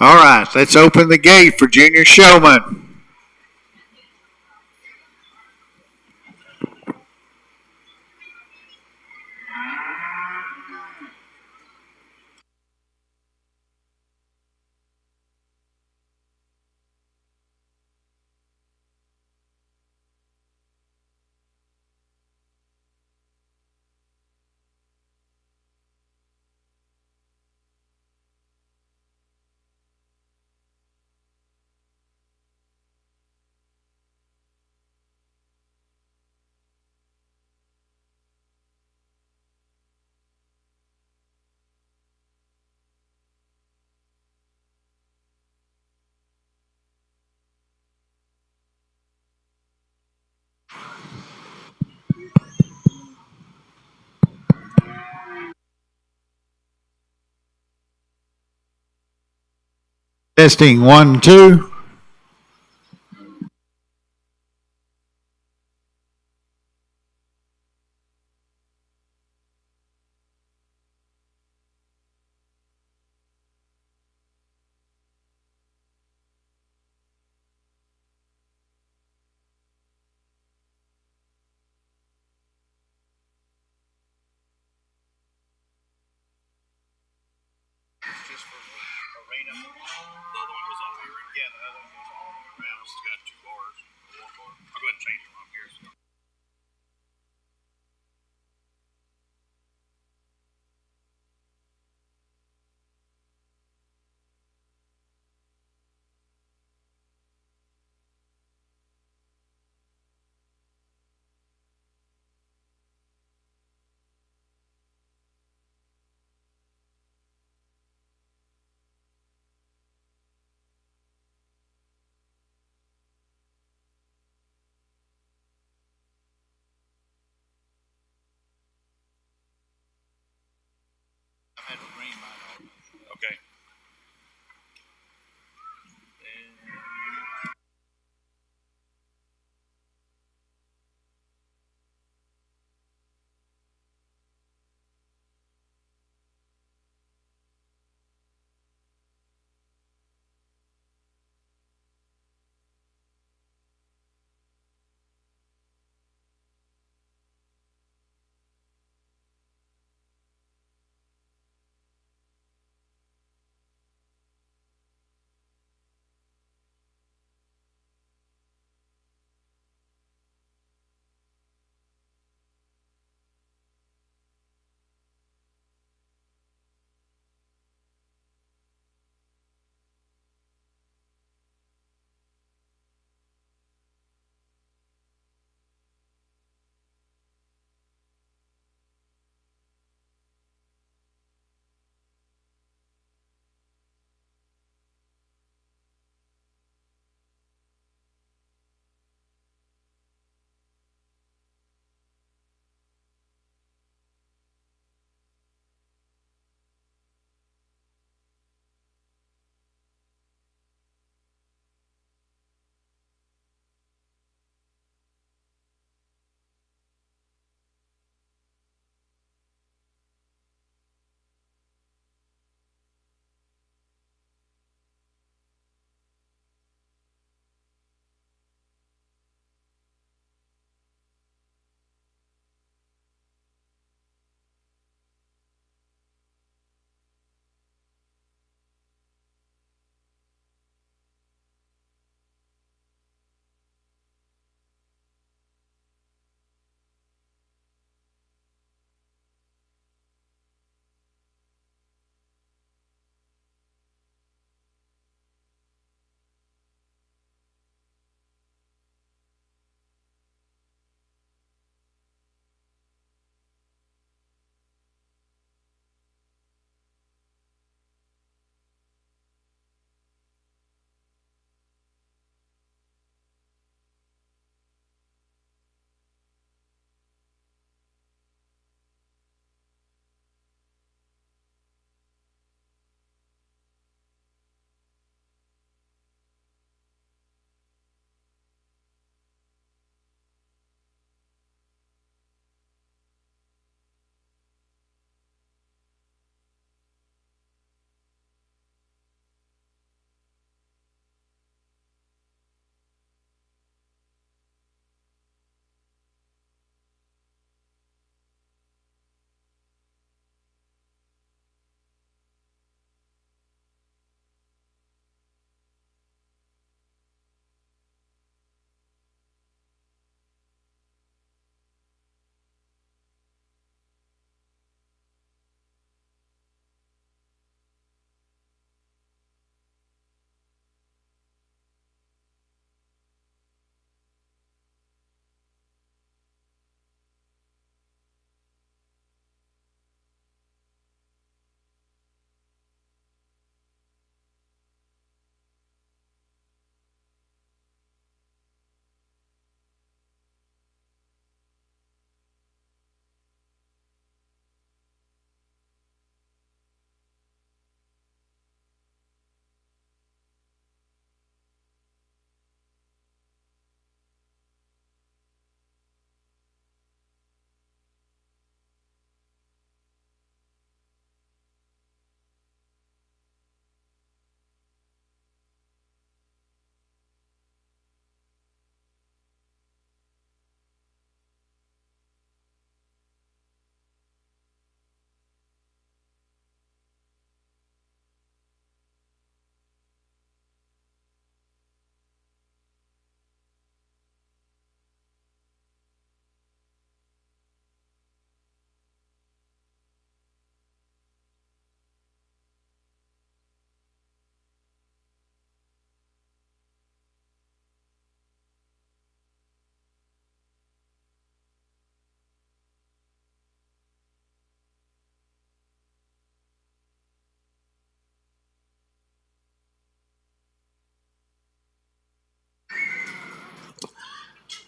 A: All right, let's open the gate for junior showman. Testing 1, 2.
F: Just for the arena. The other one goes all the way around. Yeah, the other one goes all the way around. It's got 2 bars. One bar. I'll go ahead and change them on here. So.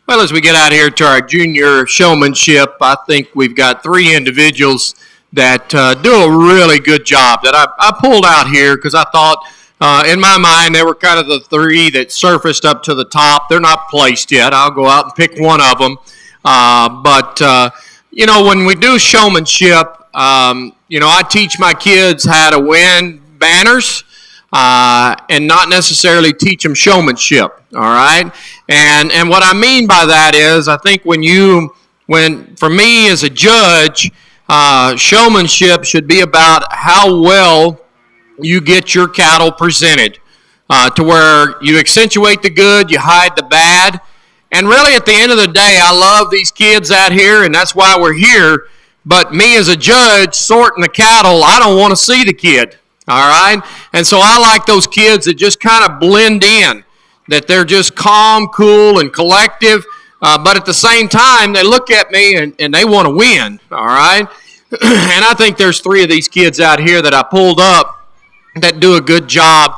E: Well, as we get out here to our junior showmanship, I think we've got three individuals that do a really good job that I pulled out here because I thought, in my mind, they were kind of the three that surfaced up to the top. They're not placed yet. I'll go out and pick one of them. When we do showmanship, I teach my kids how to win banners and not necessarily teach them showmanship. All right, and what I mean by that is, I think when for me as a judge, showmanship should be about how well you get your cattle presented, to where you accentuate the good, you hide the bad. And really, at the end of the day, I love these kids out here, and that's why we're here. But me as a judge sorting the cattle, I don't want to see the kid. All right? And so I like those kids that just kind of blend in, that they're just calm, cool, and collective. But at the same time, they look at me and they want to win. All right? And I think there's three of these kids out here that I pulled up that do a good job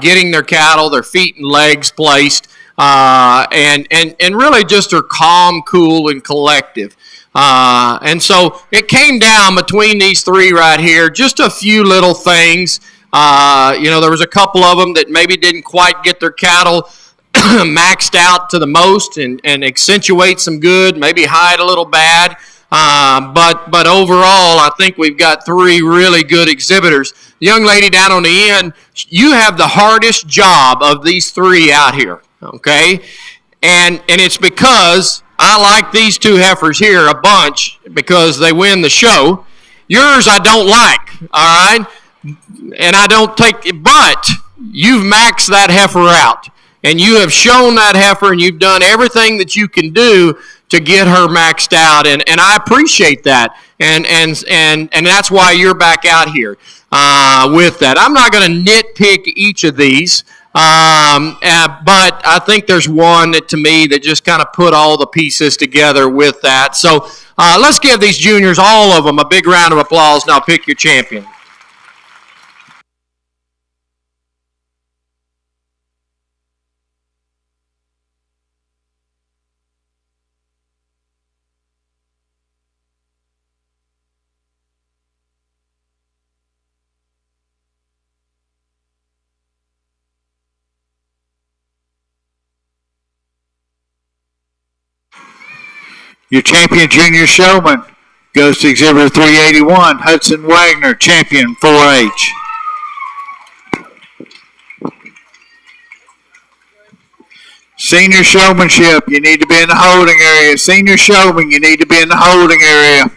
E: getting their cattle, their feet and legs placed, and really just are calm, cool, and collective. And so it came down between these three right here, just a few little things. There was a couple of them that maybe didn't quite get their cattle maxed out to the most and accentuate some good, maybe hide a little bad. But overall, I think we've got three really good exhibitors. The young lady down on the end, you have the hardest job of these three out here, okay? And it's because I like these two heifers here a bunch because they win the show. Yours I don't like, all right? And I don't take it, but you've maxed that heifer out. And you have shown that heifer and you've done everything that you can do to get her maxed out, and I appreciate that, and that's why you're back out here with that. I'm not going to nitpick each of these, but I think there's one that to me that just kind of put all the pieces together with that. So let's give these juniors, all of them, a big round of applause. Now pick your champion.
A: Your champion junior showman goes to exhibitor 381, Hudson Wagner, champion 4-H. Senior showmanship, you need to be in the holding area. Senior showman, you need to be in the holding area.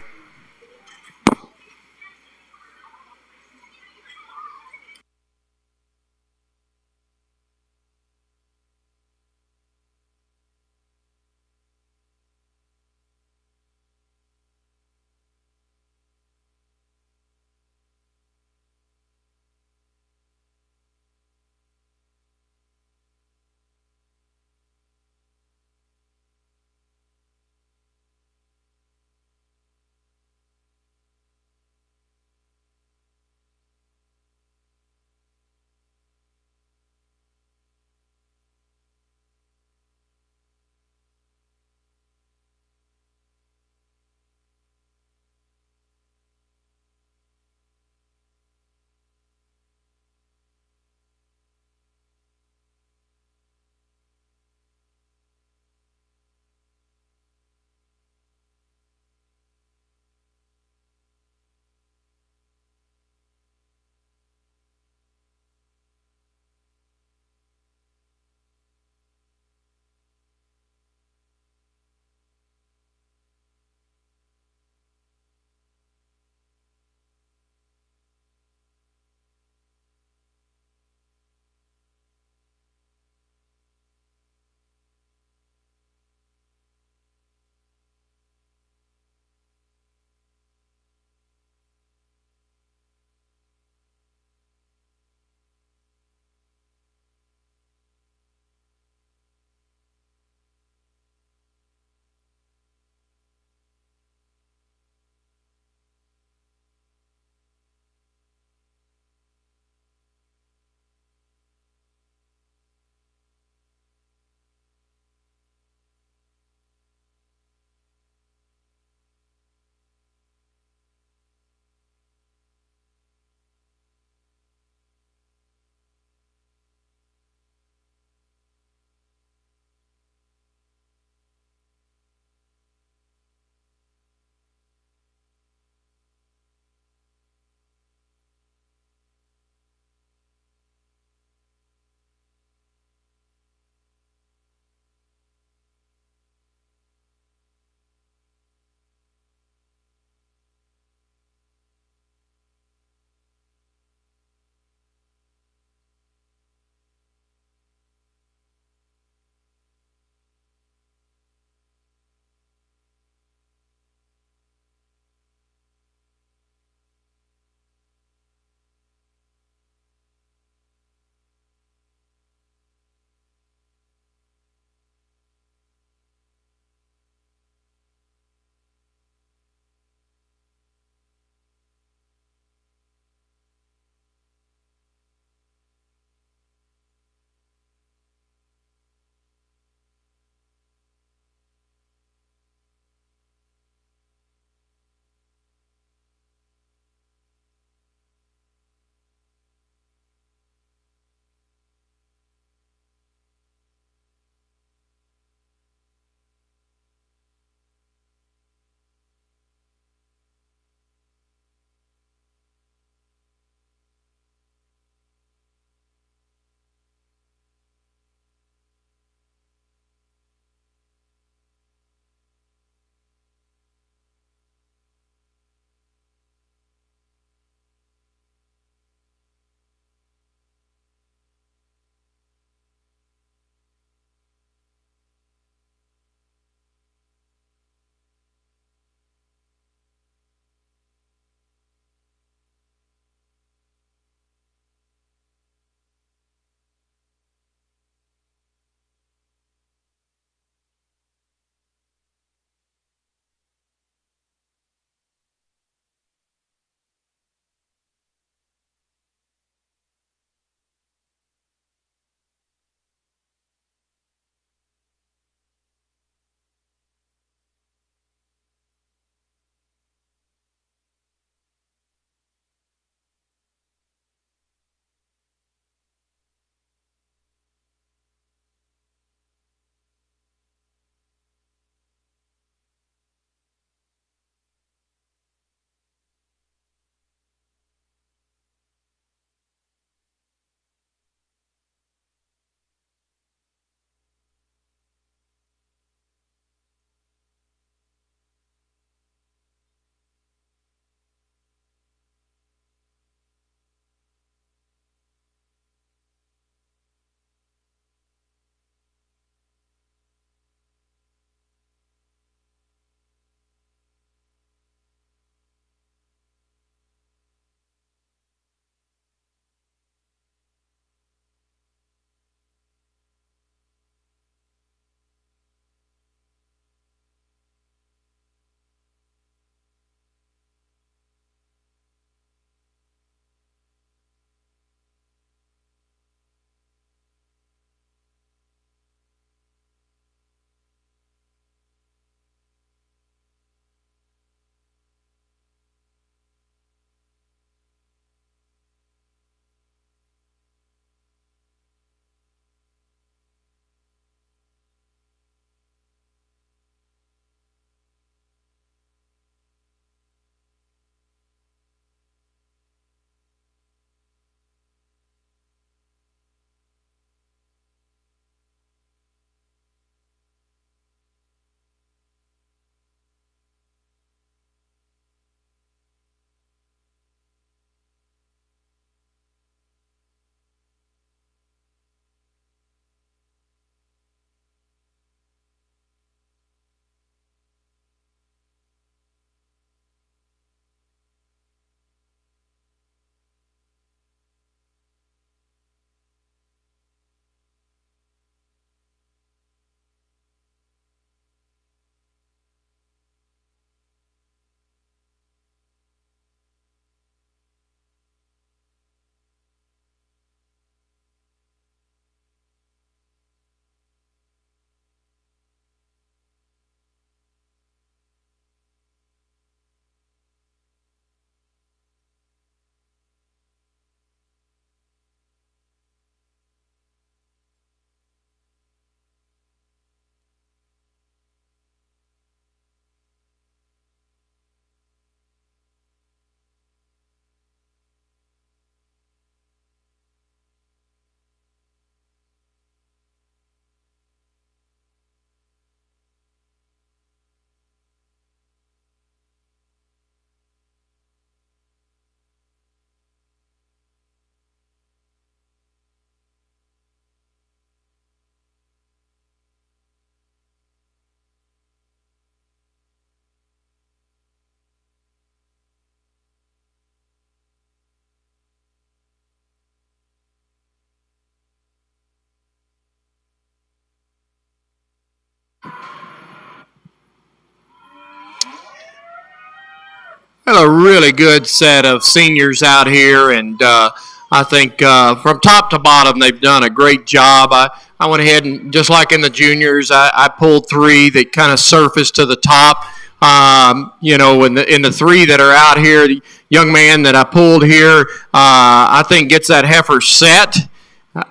E: Had a really good set of seniors out here, and I think from top to bottom they've done a great job. I went ahead and, just like in the juniors, I pulled three that kind of surfaced to the top. In the three that are out here, the young man that I pulled here, I think gets that heifer set.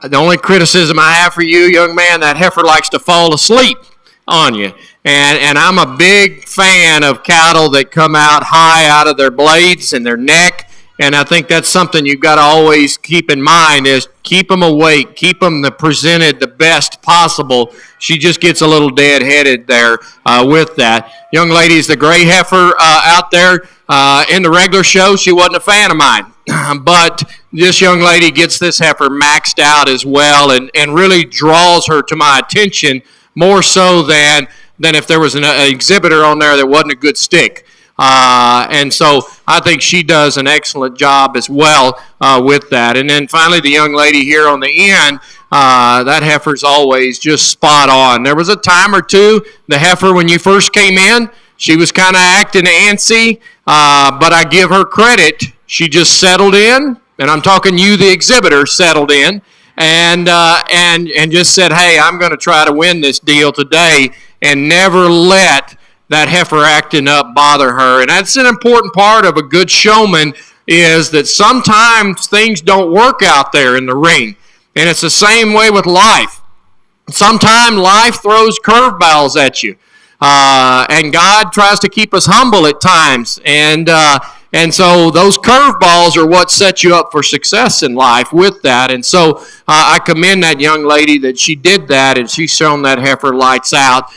E: The only criticism I have for you, young man, that heifer likes to fall asleep on you. And I'm a big fan of cattle that come out high out of their blades and their neck. And I think that's something you've got to always keep in mind is keep them awake, keep them presented the best possible. She just gets a little dead-headed there with that. Young lady's the gray heifer out there. In the regular show, she wasn't a fan of mine. But this young lady gets this heifer maxed out as well and really draws her to my attention more so than if there was an exhibitor on there that wasn't a good stick. And so I think she does an excellent job as well with that. And then finally, the young lady here on the end, that heifer's always just spot on. There was a time or two, the heifer, when you first came in, she was kind of acting antsy, but I give her credit. She just settled in, and I'm talking you, the exhibitor, settled in, and just said, hey, I'm going to try to win this deal today, and never let that heifer acting up bother her. And that's an important part of a good showman is that sometimes things don't work out there in the ring. And it's the same way with life. Sometimes life throws curveballs at you. And God tries to keep us humble at times. And so those curveballs are what set you up for success in life with that. And so I commend that young lady that she did that, and she's shown that heifer lights out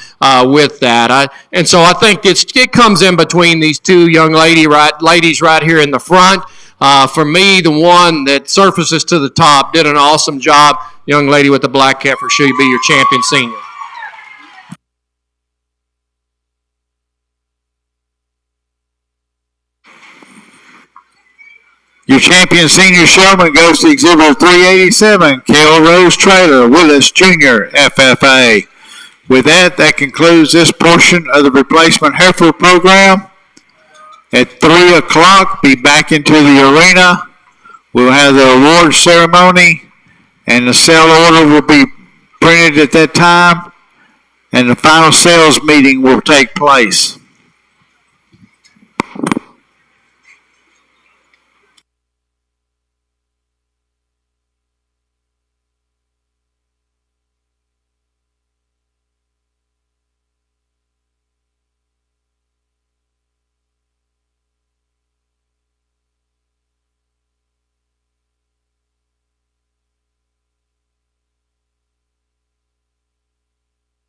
E: with that. And so I think it comes in between these two young ladies right here in the front. For me, the one that surfaces to the top did an awesome job. Young lady with the black heifer should be your champion senior.
A: Your champion senior showman goes to exhibitor 387, Cale Rose Trailer, Willis Jr., FFA. With that concludes this portion of the replacement heifer program. At 3 o'clock, be back into the arena. We'll have the award ceremony, and the sale order will be printed at that time, and the final sales meeting will take place.